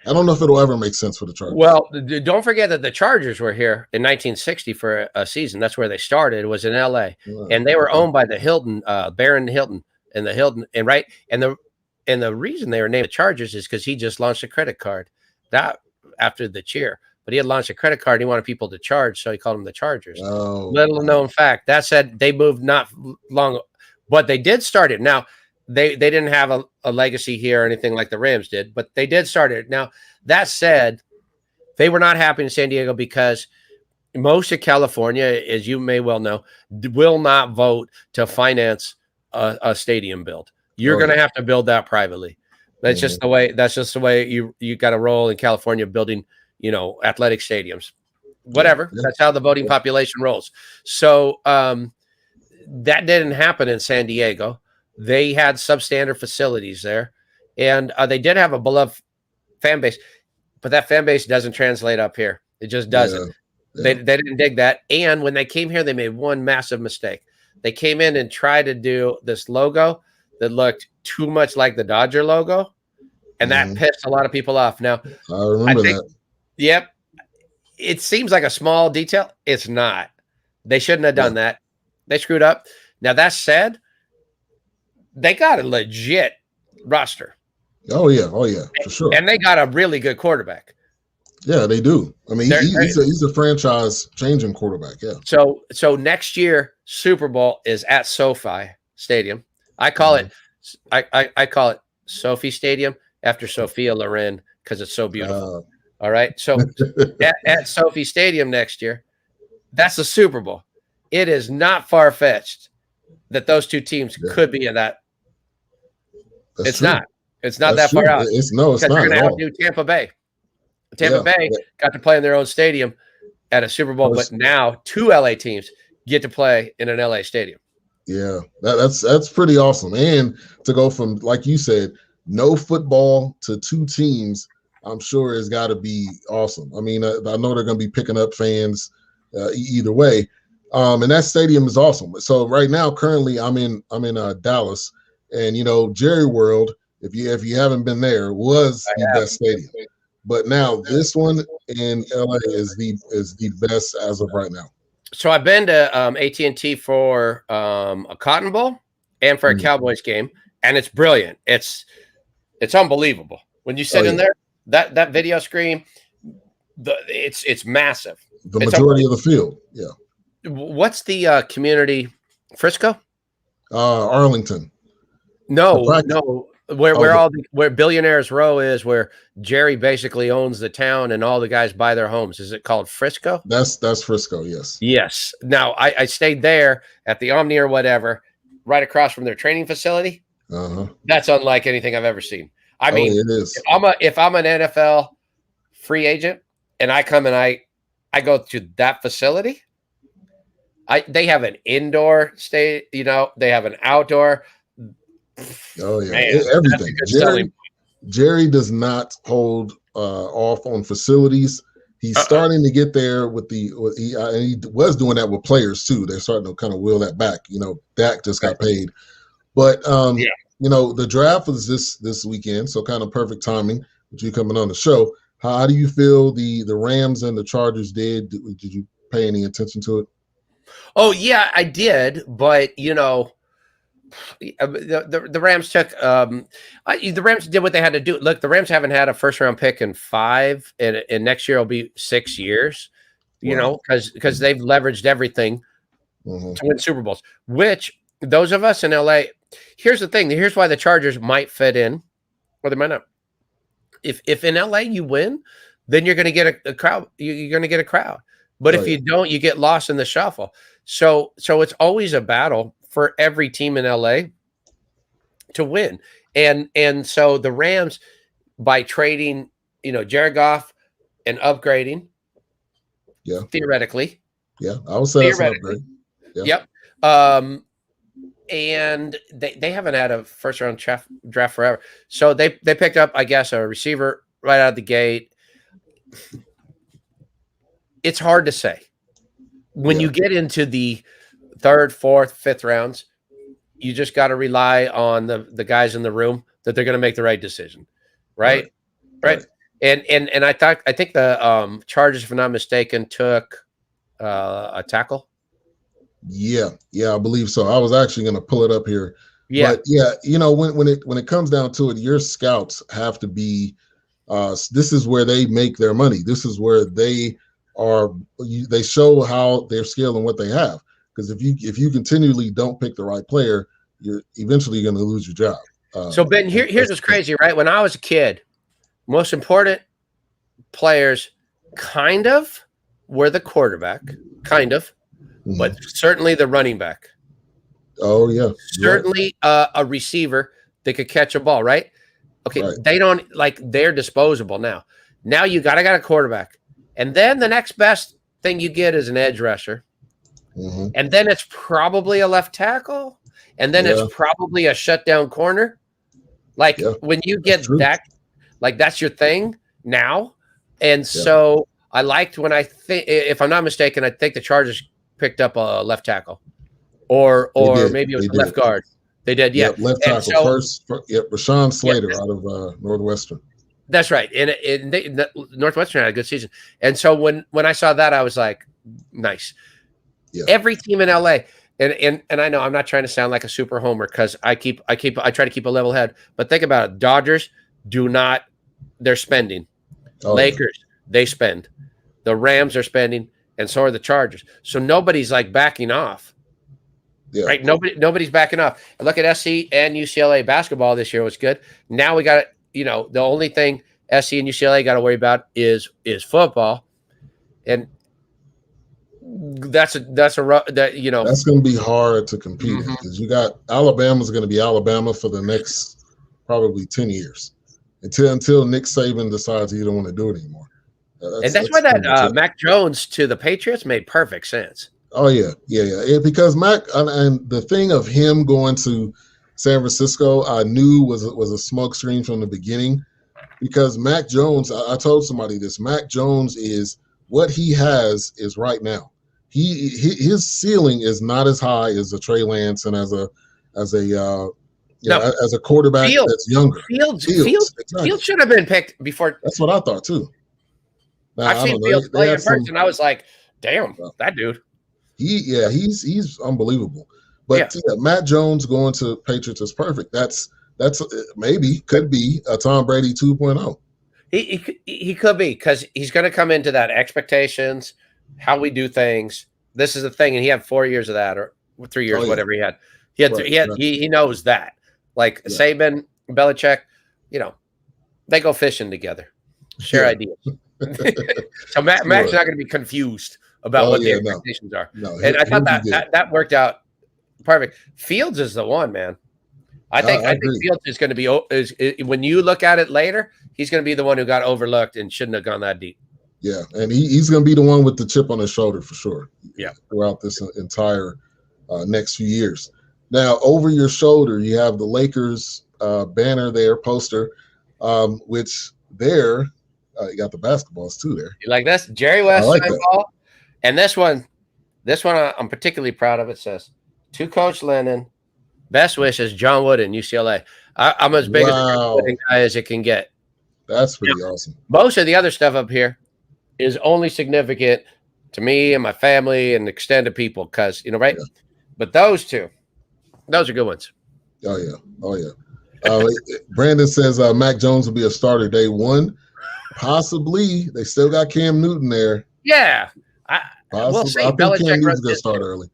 I don't know if it'll ever make sense for the Chargers. Well, don't forget that the Chargers were here in 1960 for a season. That's where they started, was in LA. And they were owned by the Hilton, Baron Hilton, and the Hilton, and the reason they were named the Chargers is because he just launched a credit card that after the cheer. But he had launched a credit card and he wanted people to charge, so he called them the Chargers. Little known fact. That said, they moved not long, but they did start it. Now, they didn't have a legacy here or anything like the Rams did, but they did start it. Now, that said, they were not happy in San Diego because most of California, as you may well know, will not vote to finance a stadium build. You're going to have to build that privately. That's just the way. That's just the way you got to roll in California, building athletic stadiums. Whatever. That's how the voting population rolls. So that didn't happen in San Diego. They had substandard facilities there, and they did have a beloved fan base, but that fan base doesn't translate up here. It just doesn't. They didn't dig that. And when they came here, they made one massive mistake. They came in and tried to do this logo that looked too much like the Dodger logo, and that pissed a lot of people off. Now, I remember that. Yep. It seems like a small detail. It's not. They shouldn't have done that. They screwed up. Now, that said, they got a legit roster. Oh, yeah, for sure. And they got a really good quarterback. Yeah, they do. I mean, he's a franchise-changing quarterback, yeah. So next year, Super Bowl is at SoFi Stadium. I call it I call it Sophie Stadium after Sophia Loren because it's so beautiful. All right. So at Sophie Stadium next year, that's the Super Bowl. It is not far-fetched that those two teams could be in that. It's true. Not. It's not that far out. It's not. They're going to outdo Tampa Bay. Tampa Bay got to play in their own stadium at a Super Bowl, but now two LA teams get to play in an LA stadium. Yeah, that's pretty awesome. And to go from, like you said, no football to two teams, I'm sure has got to be awesome. I mean, I know they're going to be picking up fans either way. And that stadium is awesome. So right now, currently, I'm in Dallas, and Jerry World, if you haven't been there, was the best stadium. But now this one in LA is the best as of right now. So I've been to AT&T for a Cotton Bowl and for a Cowboys game, and it's brilliant. It's unbelievable when you sit in there. That video screen, it's massive. The majority of the field, yeah. What's the community? Frisco? Arlington. No. Where Billionaires Row is, where Jerry basically owns the town and all the guys buy their homes. Is it called Frisco? That's Frisco, yes. Yes. Now I stayed there at the Omni or whatever, right across from their training facility. That's unlike anything I've ever seen. I mean, it is. If I'm an NFL free agent and I come and I go to that facility, they have an indoor they have an outdoor. Oh yeah, Man, everything. Jerry does not hold off on facilities. He's starting to get there and he was doing that with players too. They're starting to kind of wheel that back. Dak just got paid, but the draft was this weekend, so kind of perfect timing with you coming on the show. How do you feel the Rams and the Chargers did? Did you pay any attention to it? Oh yeah, I did, but the Rams took the Rams did what they had to do. Look, the Rams haven't had a first round pick in 5, and next year will be 6 years. Because they've leveraged everything to win Super Bowls. Which those of us in LA, here's the thing. Here's why the Chargers might fit in, or they might not. If in LA you win, then you're going to get a crowd. You're going to get a crowd. But if you don't, you get lost in the shuffle. So it's always a battle for every team in LA to win. And so the Rams, by trading, Jared Goff and upgrading, theoretically. Yeah, I would say that's an upgrade. Yeah. Yep. And they haven't had a first round draft forever. So they picked up, I guess, a receiver right out of the gate. It's hard to say. When you get into the 3rd, 4th, 5th rounds, you just got to rely on the guys in the room that they're going to make the right decision, right? And I think the Chargers, if I'm not mistaken, took a tackle. Yeah, I believe so. I was actually going to pull it up here. Yeah, but when it comes down to it, your scouts have to be. This is where they make their money. This is where they show how their skill and what they have. Because if you continually don't pick the right player, you're eventually going to lose your job. So Ben, here's what's crazy, right? When I was a kid, most important players kind of were the quarterback, but certainly the running back. Oh yeah, certainly a receiver that could catch a ball, right? Okay, they don't they're disposable now. Now you got a quarterback. And then the next best thing you get is an edge rusher. And then it's probably a left tackle. And then it's probably a shutdown corner. When you get that, that's your thing now. And so I liked when if I'm not mistaken, I think the Chargers picked up a left tackle. Or maybe it was a left guard. They did, yeah. Left tackle first. Rashawn Slater out of Northwestern. That's right. And Northwestern had a good season. And so when I saw that, I was like, nice. Yeah. Every team in LA, and I know I'm not trying to sound like a super homer because I try to keep a level head. But think about it. Dodgers they're spending. Lakers, they spend. The Rams are spending, and so are the Chargers. So nobody's backing off. Yeah. Right? Nobody's backing off. And look at SC and UCLA basketball this year was good. Now we got the only thing SC and UCLA got to worry about is football, and that's going to be hard to compete because you got Alabama's going to be Alabama for the next probably 10 years until Nick Saban decides he don't want to do it anymore. That's why that Mac Jones to the Patriots made perfect sense. Oh yeah. Because Mac and the thing of him going to San Francisco, I knew was a smoke screen from the beginning, because Mac Jones. I told somebody this. Mac Jones is what he has is right now. His ceiling is not as high as a Trey Lance and as a quarterback that's younger. Fields should have been picked before. That's what I thought too. Now, I've seen Fields play in person. I was like, damn, that dude. He's unbelievable. But Matt Jones going to Patriots is perfect. That's maybe could be a Tom Brady 2.0. He could be, because he's going to come into that expectations, how we do things. This is the thing, and he had 4 years of that, or 3 years, whatever he had. He knows that. Saban, Belichick, they go fishing together, share ideas. So Mac's not going to be confused about what the expectations are. No, and I thought that worked out perfect. Fields is the one, man. I think Fields is going to be when you look at it later, he's going to be the one who got overlooked and shouldn't have gone that deep. Yeah, and he's going to be the one with the chip on his shoulder for sure. Yeah, throughout this entire next few years. Now, over your shoulder, you have the Lakers banner there, poster, which there, you got the basketballs too there. You like this? Jerry I West like signed that. ball. And this one I'm particularly proud of. It says, to Coach Lennon, best wishes, John Wooden, UCLA. I'm as big as a John Wooden guy as it can get. That's pretty awesome. Most of the other stuff up here is only significant to me and my family and extended people because, right? Yeah. But those two, those are good ones. Oh, yeah. Brandon says Mac Jones will be a starter day one. Possibly. They still got Cam Newton there. Yeah. We'll see. I think Cam Newton's going to start early.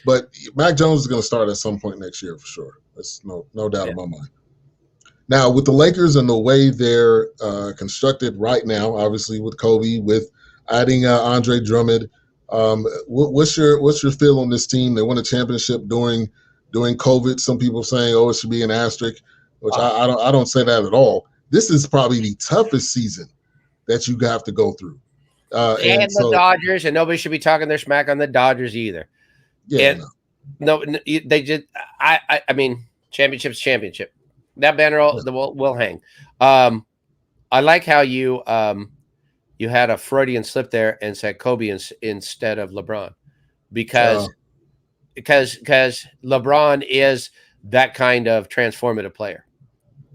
But Mac Jones is going to start at some point next year for sure. There's no doubt in my mind. Now, with the Lakers and the way they're constructed right now, obviously with Kobe, with adding Andre Drummond, what's your feel on this team? They won a championship during COVID. Some people saying, it should be an asterisk, which I don't say that at all. This is probably the toughest season that you have to go through. And the Dodgers, and nobody should be talking their smack on the Dodgers either. Yeah, no, they did. I mean, championship's championship. That banner will hang. I like how you had a Freudian slip there and said Kobe instead of LeBron, because LeBron is that kind of transformative player.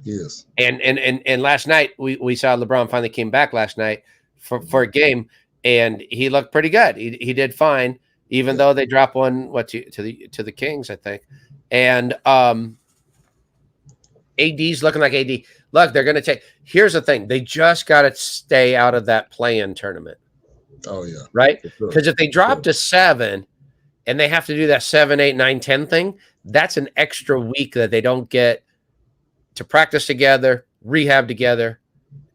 Yes. And last night we saw LeBron finally came back last night for a game, and he looked pretty good. He did fine, even though they dropped one to the Kings, I think. And AD's looking like AD. Look, they're going to take. Here's the thing: they just got to stay out of that play-in tournament. Oh yeah, right. Because if they drop to 7, and they have to do that 7, 8, 9, 10 thing, that's an extra week that they don't get to practice together, rehab together,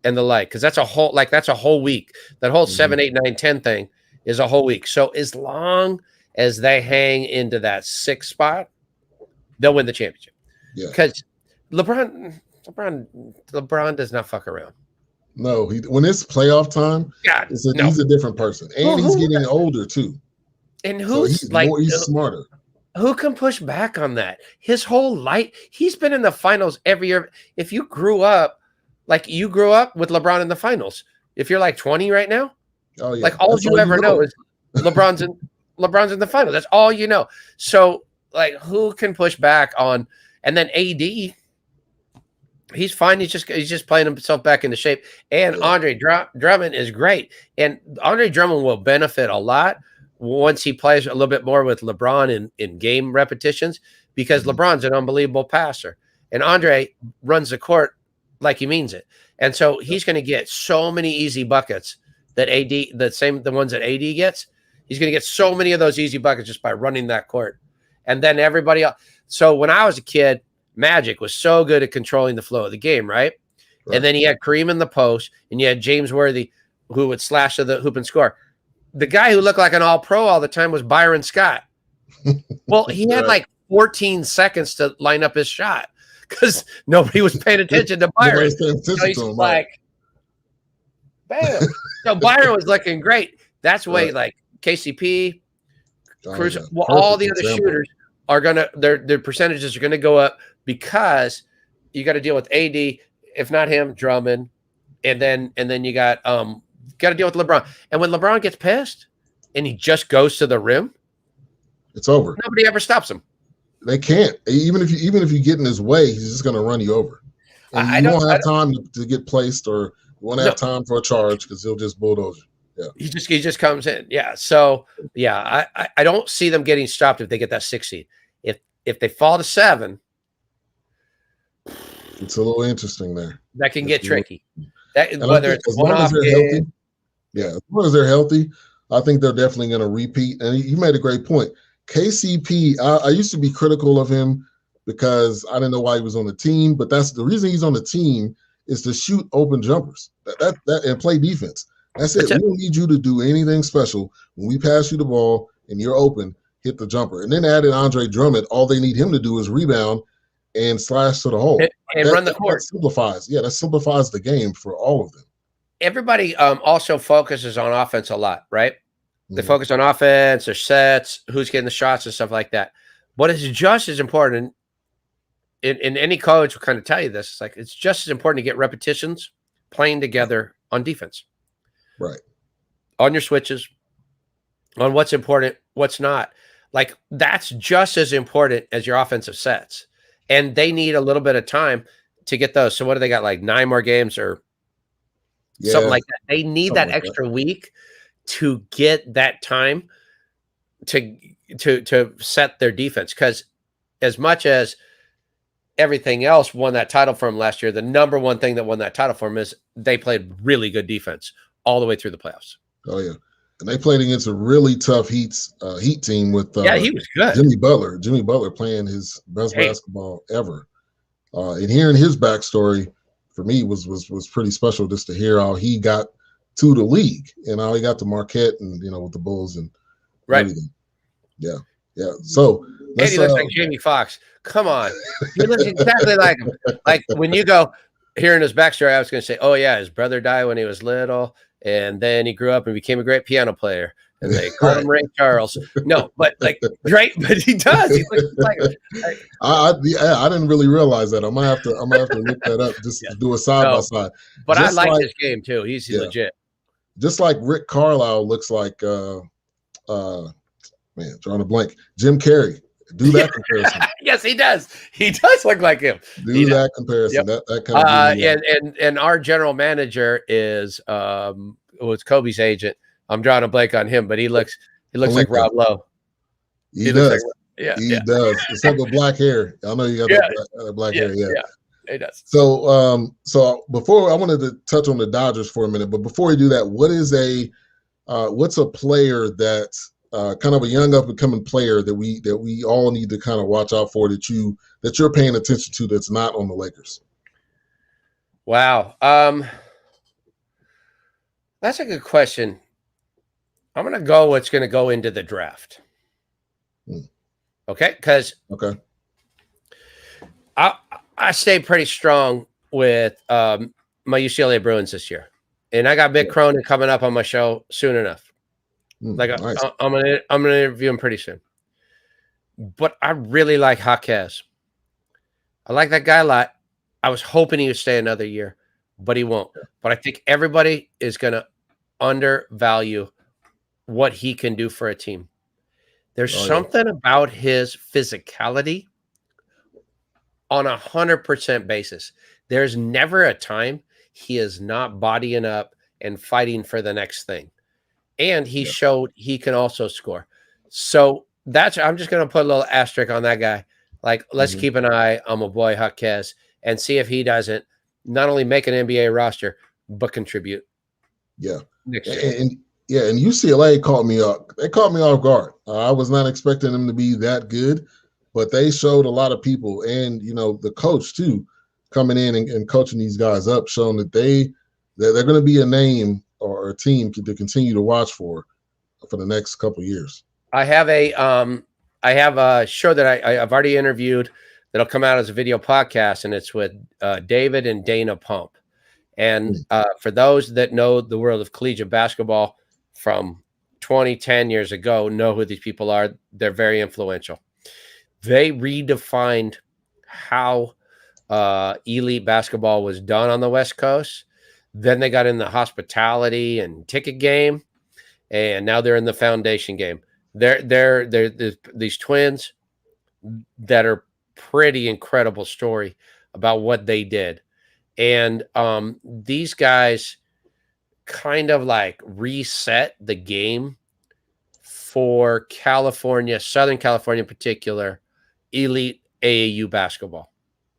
and the like. Because that's a whole week. That whole 7, 8, 9, 10 thing is a whole week. So as long as they hang into that 6th spot, they'll win the championship. Yeah. Because LeBron does not fuck around. No, when it's playoff time, he's a different person, and he's getting older too. And he's smarter. Who can push back on that? His whole life, he's been in the finals every year. If you grew up with LeBron in the finals, if you're like 20 right now, all you ever know is LeBron's in the finals. That's all you know. So who can push back on? And then AD. He's fine. He's just playing himself back into shape. And Andre Drummond is great. And Andre Drummond will benefit a lot once he plays a little bit more with LeBron in game repetitions, because LeBron's an unbelievable passer. And Andre runs the court like he means it. And so he's going to get so many easy buckets that the ones that AD gets. He's going to get so many of those easy buckets just by running that court. And then everybody else. So when I was a kid, Magic was so good at controlling the flow of the game, right? And then he had Kareem in the post, and you had James Worthy, who would slash to the hoop and score. The guy who looked like an all-pro all the time was Byron Scott. Well, he had 14 seconds to line up his shot because nobody was paying attention to Byron. So he's bam. So Byron was looking great. That's why KCP, Cruz, all the other shooters are gonna their percentages are gonna go up, because you got to deal with AD, if not him, Drummond, and then you got to deal with LeBron. And when LeBron gets pissed and he just goes to the rim, it's over. Nobody ever stops him. They can't. Even if you get in his way, he's just going to run you over. And you won't have time to get placed, or you won't have time for a charge, because he'll just bulldoze you. Yeah. He just comes in. Yeah. So I don't see them getting stopped if they get that 6 seed. If they fall to 7, it's a little interesting there. That can get tricky. Whether it's one-off game. Yeah, as long as they're healthy, I think they're definitely going to repeat. And you made a great point. KCP, I used to be critical of him because I didn't know why he was on the team, but that's the reason he's on the team, is to shoot open jumpers that and play defense. That's it. We don't need you to do anything special. When we pass you the ball and you're open, hit the jumper. And then added Andre Drummond, all they need him to do is rebound and slash to the hole and run the court. That simplifies the game for all of them. Everybody also focuses on offense a lot, right? They focus on offense, their sets, who's getting the shots and stuff like that. But it's just as important, in any coach will kind of tell you this. It's like it's just as important to get repetitions playing together on defense. Right. On your switches, on what's important, what's not. Like that's just as important as your offensive sets. And they need a little bit of time to get those. So what do they got? Like 9 more games or something like that. They need that extra week to get that time to set their defense. Because as much as everything else won that title for them last year, the number one thing that won that title for them is they played really good defense all the way through the playoffs. Oh yeah. And they played against a really tough Heat team with he was good. Jimmy Butler playing his best basketball ever. And hearing his backstory for me was pretty special, just to hear how he got to the league and how he got to Marquette and with the Bulls and everything. Yeah. So and he looks like Jamie Foxx. Come on, he looks exactly like him. Like when you go hearing his backstory, I was going to say, oh yeah, his brother died when he was little. And then he grew up and became a great piano player, and they called him Ray Charles. No, but like great, but he does. He looks like I didn't really realize that. I'm gonna have to look that up just to do a side by side. But just I like his game too. He's legit. Just like Rick Carlisle looks like drawing a blank. Jim Carrey. Do that comparison. Yes, he does. He does look like him. Do that comparison. Yep. That kind of and our general manager is was Kobe's agent. I'm drawing a blank on him, but he looks like Rob Lowe. He does. He does. Except with black hair. I know you got black hair. Yeah, he does. So before I wanted to touch on the Dodgers for a minute, but before we do that, what's a player that's kind of a young up and coming player that we all need to kind of watch out for that you're paying attention to that's not on the Lakers? Wow. That's a good question. I'm going to go what's going to go into the draft. Okay. I stay pretty strong with my UCLA Bruins this year. And I got Mick Cronin coming up on my show soon enough. Nice. I'm gonna interview him pretty soon. But I really like Jaquez. I like that guy a lot. I was hoping he would stay another year, but he won't. But I think everybody is gonna undervalue what he can do for a team. There's something about his physicality on 100% basis. There's never a time he is not bodying up and fighting for the next thing. And he showed he can also score. So I'm just going to put a little asterisk on that guy. Like, let's keep an eye on my boy Jaquez and see if he doesn't not only make an NBA roster, but contribute. Yeah. And UCLA caught me up. They caught me off guard. I was not expecting them to be that good, but they showed a lot of people and, the coach too, coming in and coaching these guys up, showing that they're going to be a name or a team to continue to watch for the next couple of years. I have a show that I've already interviewed that'll come out as a video podcast, and it's with David and Dana Pump. And for those that know the world of collegiate basketball from 10 years ago, know who these people are. They're very influential. They redefined how elite basketball was done on the West Coast. Then they got in the hospitality and ticket game, and now they're in the foundation game. They're these twins that are pretty incredible story about what they did. And these guys kind of like reset the game for California, Southern California in particular, elite AAU basketball.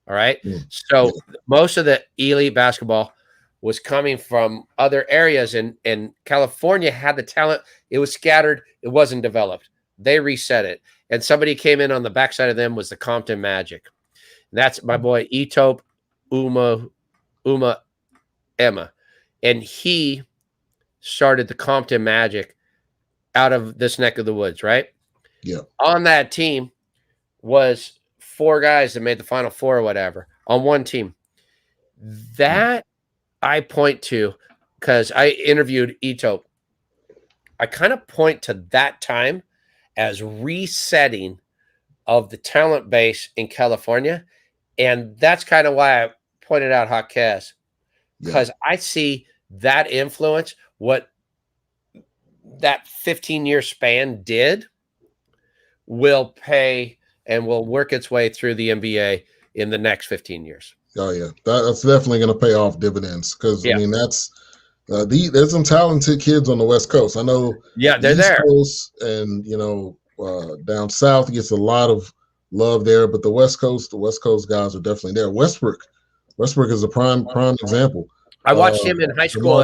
All right. So most of the elite basketball was coming from other areas, and California had the talent. It was scattered. It wasn't developed. They reset it. And somebody came in on the backside of them was the Compton Magic. And that's my boy Etop Uma Emma. And he started the Compton Magic out of this neck of the woods, right? Yeah. On that team was 4 guys that made the Final Four or whatever on one team. That I point to, because I interviewed Etop, I kind of point to that time as resetting of the talent base in California. And that's kind of why I pointed out Hot Cass, because I see that influence, what that 15-year span did, will pay and will work its way through the NBA in the next 15 years. Oh, yeah. That's definitely going to pay off dividends because, I mean, that's there's some talented kids on the West Coast. I know they're East there. Coast and, down south gets a lot of love there, but the West Coast guys are definitely there. Westbrook is a prime example. I watched him in high school.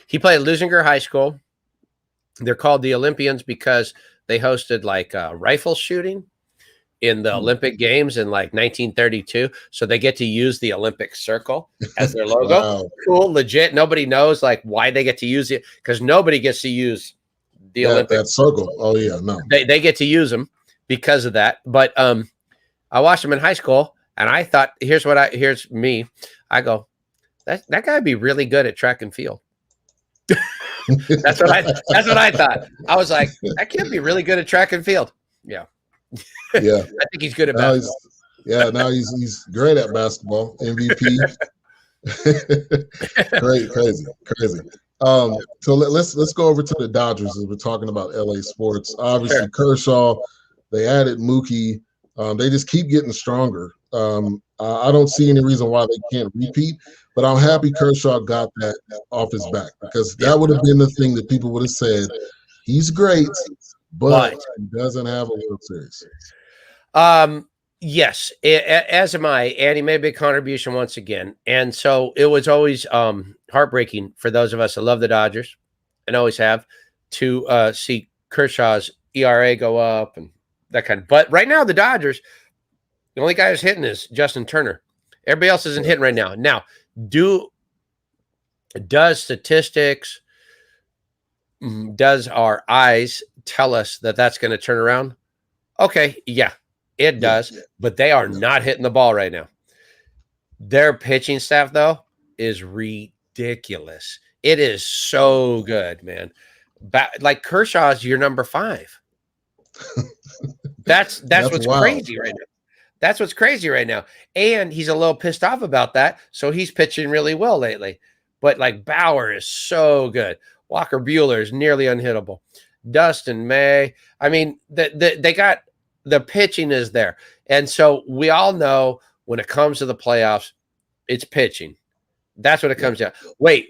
He played at Lusinger High School. They're called the Olympians because they hosted like rifle shooting in the Olympic Games in like 1932. So they get to use the Olympic circle as their logo. Wow. Cool, legit. Nobody knows like why they get to use it, because nobody gets to use the Olympic circle. Oh yeah, no. They get to use them because of that. But I watched him in high school and I thought, here's me. I go, that guy would be really good at track and field. That's what I thought. I was like, that kid be really good at track and field. Yeah. Yeah. I think he's good at basketball. Now he's great at basketball. MVP. Crazy. So let's go over to the Dodgers as we're talking about LA sports. Obviously, Kershaw, they added Mookie. They just keep getting stronger. I don't see any reason why they can't repeat, but I'm happy Kershaw got that off his back, because that would have been the thing that people would have said, he's great, but he doesn't have a World Series. Yes, as am I, and he made a big contribution once again. And so it was always heartbreaking for those of us that love the Dodgers and always have, to see Kershaw's ERA go up and that kind of. But right now, the Dodgers, the only guy who's hitting is Justin Turner. Everybody else isn't hitting right now. Now, does statistics, does our eyes tell us that that's going to turn around? Okay, yeah, it does. But they are not hitting the ball right now. Their pitching staff, though, is ridiculous. It is so good, man. Like Kershaw's your number 5. That's what's crazy right now. That's what's crazy right now. And he's a little pissed off about that, so he's pitching really well lately. But like Bauer is so good. Walker Buehler is nearly unhittable. Dustin May. I mean, they got the pitching is there. And so we all know when it comes to the playoffs, it's pitching. That's what it comes down. Wait.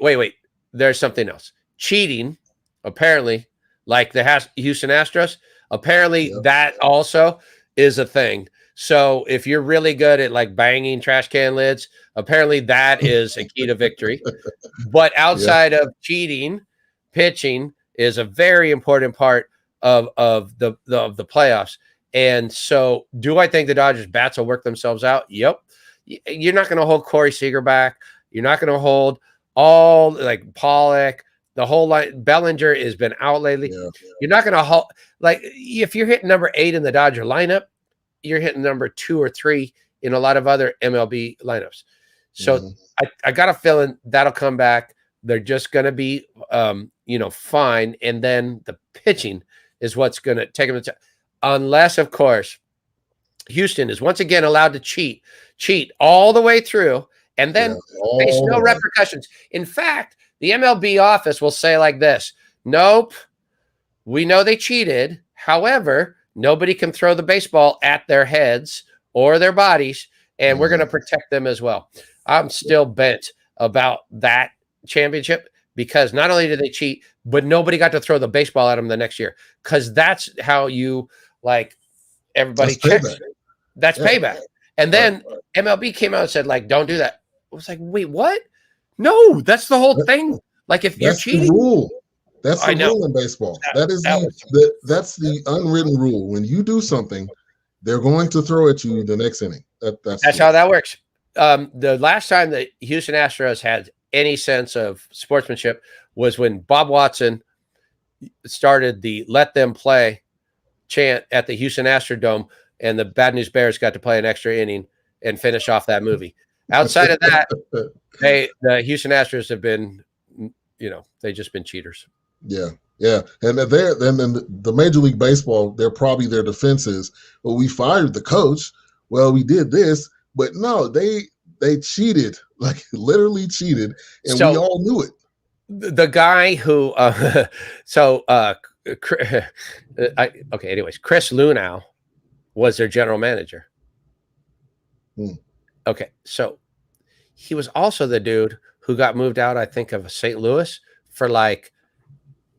There's something else. Cheating, apparently, like the Houston Astros, apparently that also is a thing. So if you're really good at like banging trash can lids, apparently that is a key to victory. But outside of cheating, pitching is a very important part of the playoffs. And so do I think the Dodgers bats will work themselves out? Yep. You're not going to hold Corey Seager back. You're not going to hold all like Pollock, the whole line. Bellinger has been out lately. You're not going to hold, like, if you're hitting number 8 in the Dodger lineup, you're hitting number 2 or 3 in a lot of other MLB lineups. So I got a feeling that'll come back. They're just going to be, fine. And then the pitching is what's going to take them to, unless, of course, Houston is once again allowed to cheat all the way through and then face no repercussions. In fact, the MLB office will say like this: nope, we know they cheated. However, nobody can throw the baseball at their heads or their bodies, and we're going to protect them as well. I'm still bent about that championship, because not only did they cheat, but nobody got to throw the baseball at them the next year, because that's how you, like, everybody checks. That's payback. And then MLB came out and said, like, don't do that. I was like, wait, what? No, that's the whole thing. Like, if you're cheating. The rule. That's the rule in baseball. That's the unwritten rule. When you do something, they're going to throw at you the next inning. That's how that works. The last time the Houston Astros had any sense of sportsmanship was when Bob Watson started the "Let Them Play" chant at the Houston Astrodome, and the Bad News Bears got to play an extra inning and finish off that movie. Outside of that, the Houston Astros have been, they've just been cheaters. Yeah. Yeah. And then the Major League Baseball, they're probably their defense is, well, we fired the coach. Well, we did this, but no, they cheated, like literally cheated, and we So all knew it. the guy who anyways, Chris Lunow was their general manager. Okay, so he was also the dude who got moved out, I think, of St. Louis for like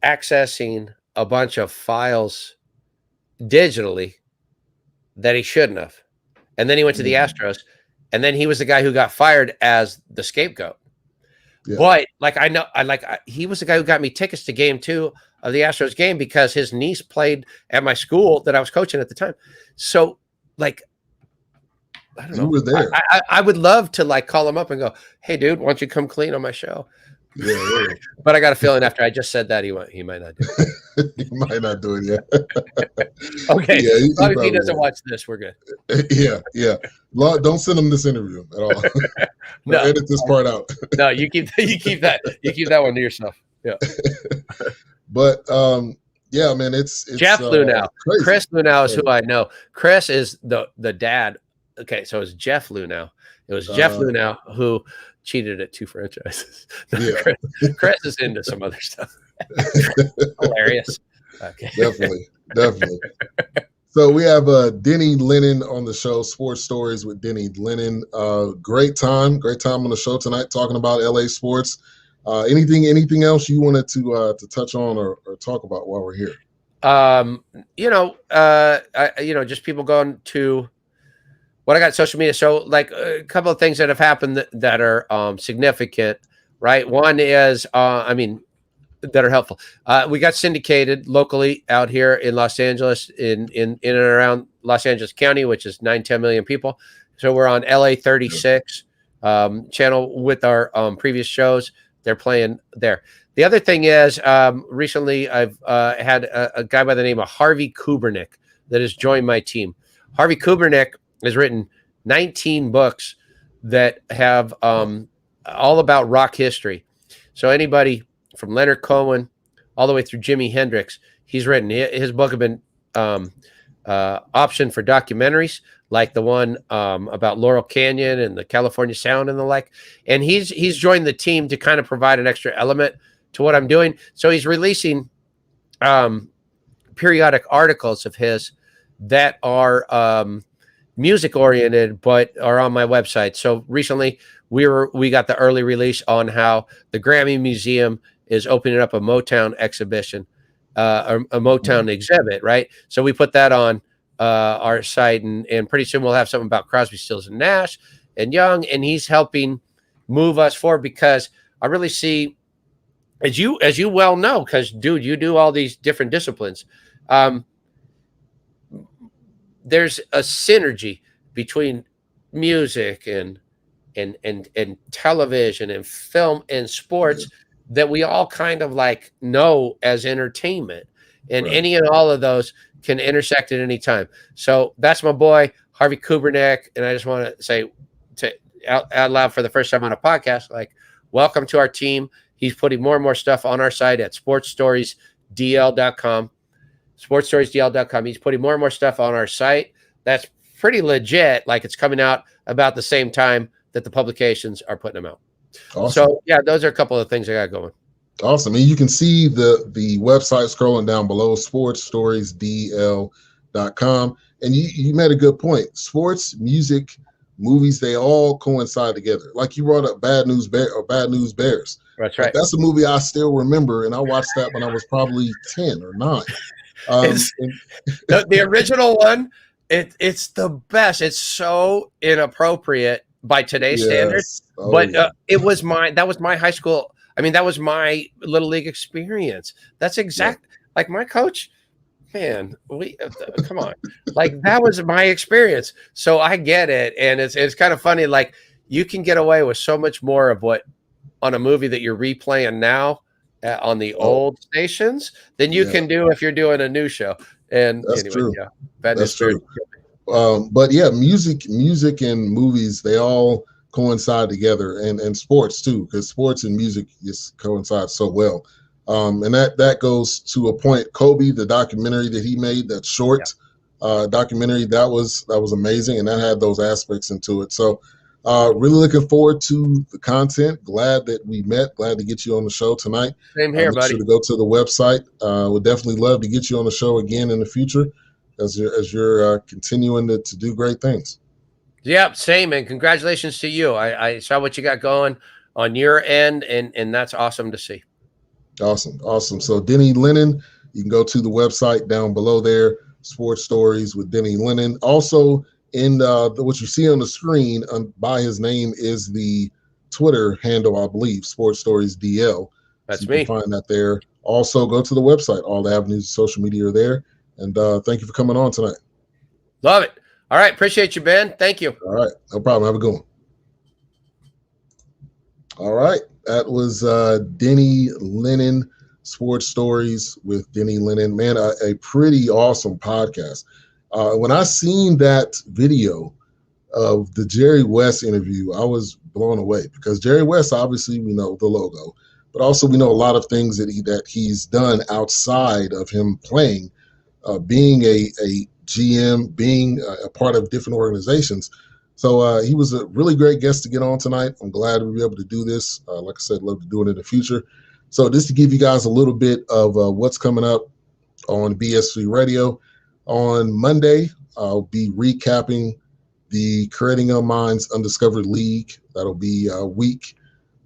accessing a bunch of files digitally that he shouldn't have. And then he went to the Astros, and then he was the guy who got fired as the scapegoat. Yeah. But he was the guy who got me tickets to game 2 of the Astros game because his niece played at my school that I was coaching at the time. So like, I don't know. You were there. I would love to like call him up and go, "Hey dude, why don't you come clean on my show?" Yeah. But I got a feeling after I just said that he might not do it. He might not do it, yeah. Okay. Yeah, as long as he doesn't watch this, we're good. Yeah. Don't send him this interview at all. No, edit this part out. No, you keep that one to yourself. Yeah. But yeah, man, it's Jeff Lunow. Chris Lunow is who I know. Chris is the dad. Okay, so it's Jeff Lunow. It was Jeff Lunow who cheated at 2 franchises. Yeah. Chris is into some other stuff. Hilarious. Okay. Definitely. So we have Denny Lennon on the show, Sports Stories with Denny Lennon. Great time on the show tonight talking about LA sports. Anything else you wanted to touch on or talk about while we're here? Just people going to what I got social media. So like a couple of things that have happened that are significant, right? One is, that are helpful. We got syndicated locally out here in Los Angeles, in and around Los Angeles County, which is 9-10 million people. So we're on LA 36 channel with our previous shows. They're playing there. The other thing is, recently I've had a guy by the name of Harvey Kubernick that has joined my team. Harvey Kubernick has written 19 books that have all about rock history. So anybody from Leonard Cohen all the way through Jimi Hendrix, he's written. His book have been optioned for documentaries, like the one about Laurel Canyon and the California Sound and the like. And he's joined the team to kind of provide an extra element to what I'm doing. So he's releasing periodic articles of his that are music oriented, but are on my website. So recently we got the early release on how the Grammy Museum is opening up a Motown exhibition, a Motown exhibit, right? So we put that on our site, and pretty soon we'll have something about Crosby, Stills, and Nash and Young, and he's helping move us forward because I really see, as you well know, because dude, you do all these different disciplines. There's a synergy between music and television and film and sports that we all kind of like know as entertainment, and right. Any and all of those can intersect at any time. So that's my boy, Harvey Kubernick. And I just want to say out loud for the first time on a podcast, like, welcome to our team. He's putting more and more stuff on our site at sportsstoriesdl.com, sportsstoriesdl.com. He's putting more and more stuff on our site. That's pretty legit. Like, it's coming out about the same time that the publications are putting them out. Awesome. So yeah, those are a couple of things I got going. Awesome. And you can see the website scrolling down below, sportsstoriesdl.com. And you made a good point. Sports, music, movies, they all coincide together. Like you brought up Bad News Bears. That's right. Like, that's a movie I still remember, and I watched that when I was probably 10 or 9. The original one, it's the best. It's so inappropriate by today's standards, but that was my high school. I mean, that was my little league experience. That's like my coach, man, come on. Like, that was my experience. So I get it. And it's kind of funny. Like, you can get away with so much more of what on a movie that you're replaying now on the old stations than you can do if you're doing a new show. And that's anyway, true. Yeah, that's true. But yeah, music and movies, they all coincide together, and sports too, because sports and music just coincide so well. And that goes to a point. Kobe, the documentary that he made, that short documentary, that was amazing, and that had those aspects into it. So really looking forward to the content. Glad that we met. Glad to get you on the show tonight. Same here, make buddy. Sure to go to the website. Would definitely love to get you on the show again in the future as you're continuing to do great things. Yeah, same, and congratulations to you. I saw what you got going on your end, and that's awesome to see. Awesome. So Denny Lennon, you can go to the website down below there, Sports Stories with Denny Lennon. Also, in what you see on the screen by his name is the Twitter handle, I believe, Sports Stories DL. That's so me. You can find that there. Also, go to the website. All the avenues of social media are there. And thank you for coming on tonight. Love it. All right. Appreciate you, Ben. Thank you. All right. No problem. Have a good one. All right. That was Denny Lennon, Sports Stories with Denny Lennon. Man, a pretty awesome podcast. When I seen that video of the Jerry West interview, I was blown away because Jerry West, obviously, we know the logo, but also we know a lot of things that he's done outside of him playing, being a GM, being a part of different organizations. So he was a really great guest to get on tonight. I'm glad we'll be able to do this. Like I said, love to do it in the future. So just to give you guys a little bit of what's coming up on BS3 Radio. On Monday, I'll be recapping the Creating Our Minds Undiscovered League. That'll be week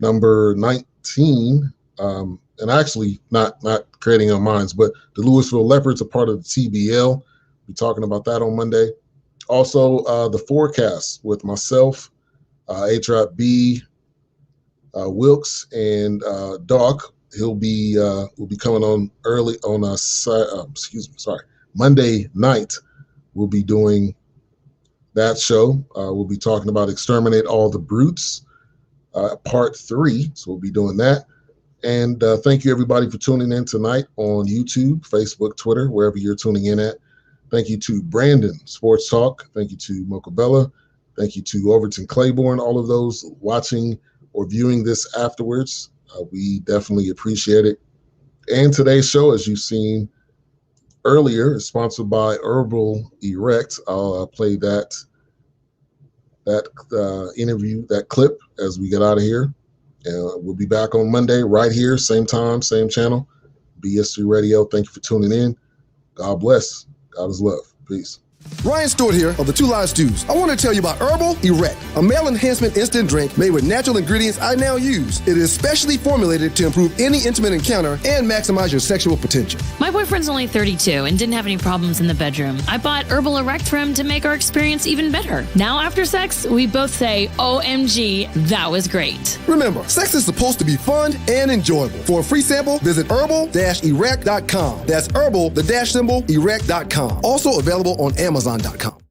number 19. And actually, not Creating Our Minds, but the Louisville Leopards are part of the TBL. Be talking about that on Monday. Also, the forecast with myself, A-Trap B, Wilkes, and Doc. We'll be coming on early on Monday night. We'll be doing that show. We'll be talking about Exterminate All the Brutes, part 3. So we'll be doing that. And thank you everybody for tuning in tonight on YouTube, Facebook, Twitter, wherever you're tuning in at. Thank you to Brandon, Sports Talk. Thank you to Mocha Bella. Thank you to Overton Claiborne, all of those watching or viewing this afterwards. We definitely appreciate it. And today's show, as you've seen earlier, is sponsored by Herbal Erect. I'll play that interview, that clip, as we get out of here. We'll be back on Monday right here, same time, same channel, BS3 Radio. Thank you for tuning in. God bless. God is love. Peace. Ryan Stewart here of the Two Live Stews. I want to tell you about Herbal Erect, a male enhancement instant drink made with natural ingredients I now use. It is specially formulated to improve any intimate encounter and maximize your sexual potential. My boyfriend's only 32 and didn't have any problems in the bedroom. I bought Herbal Erect for him to make our experience even better. Now after sex, we both say, OMG, that was great. Remember, sex is supposed to be fun and enjoyable. For a free sample, visit herbal-erect.com. That's herbal-erect.com. Also available on Amazon.com.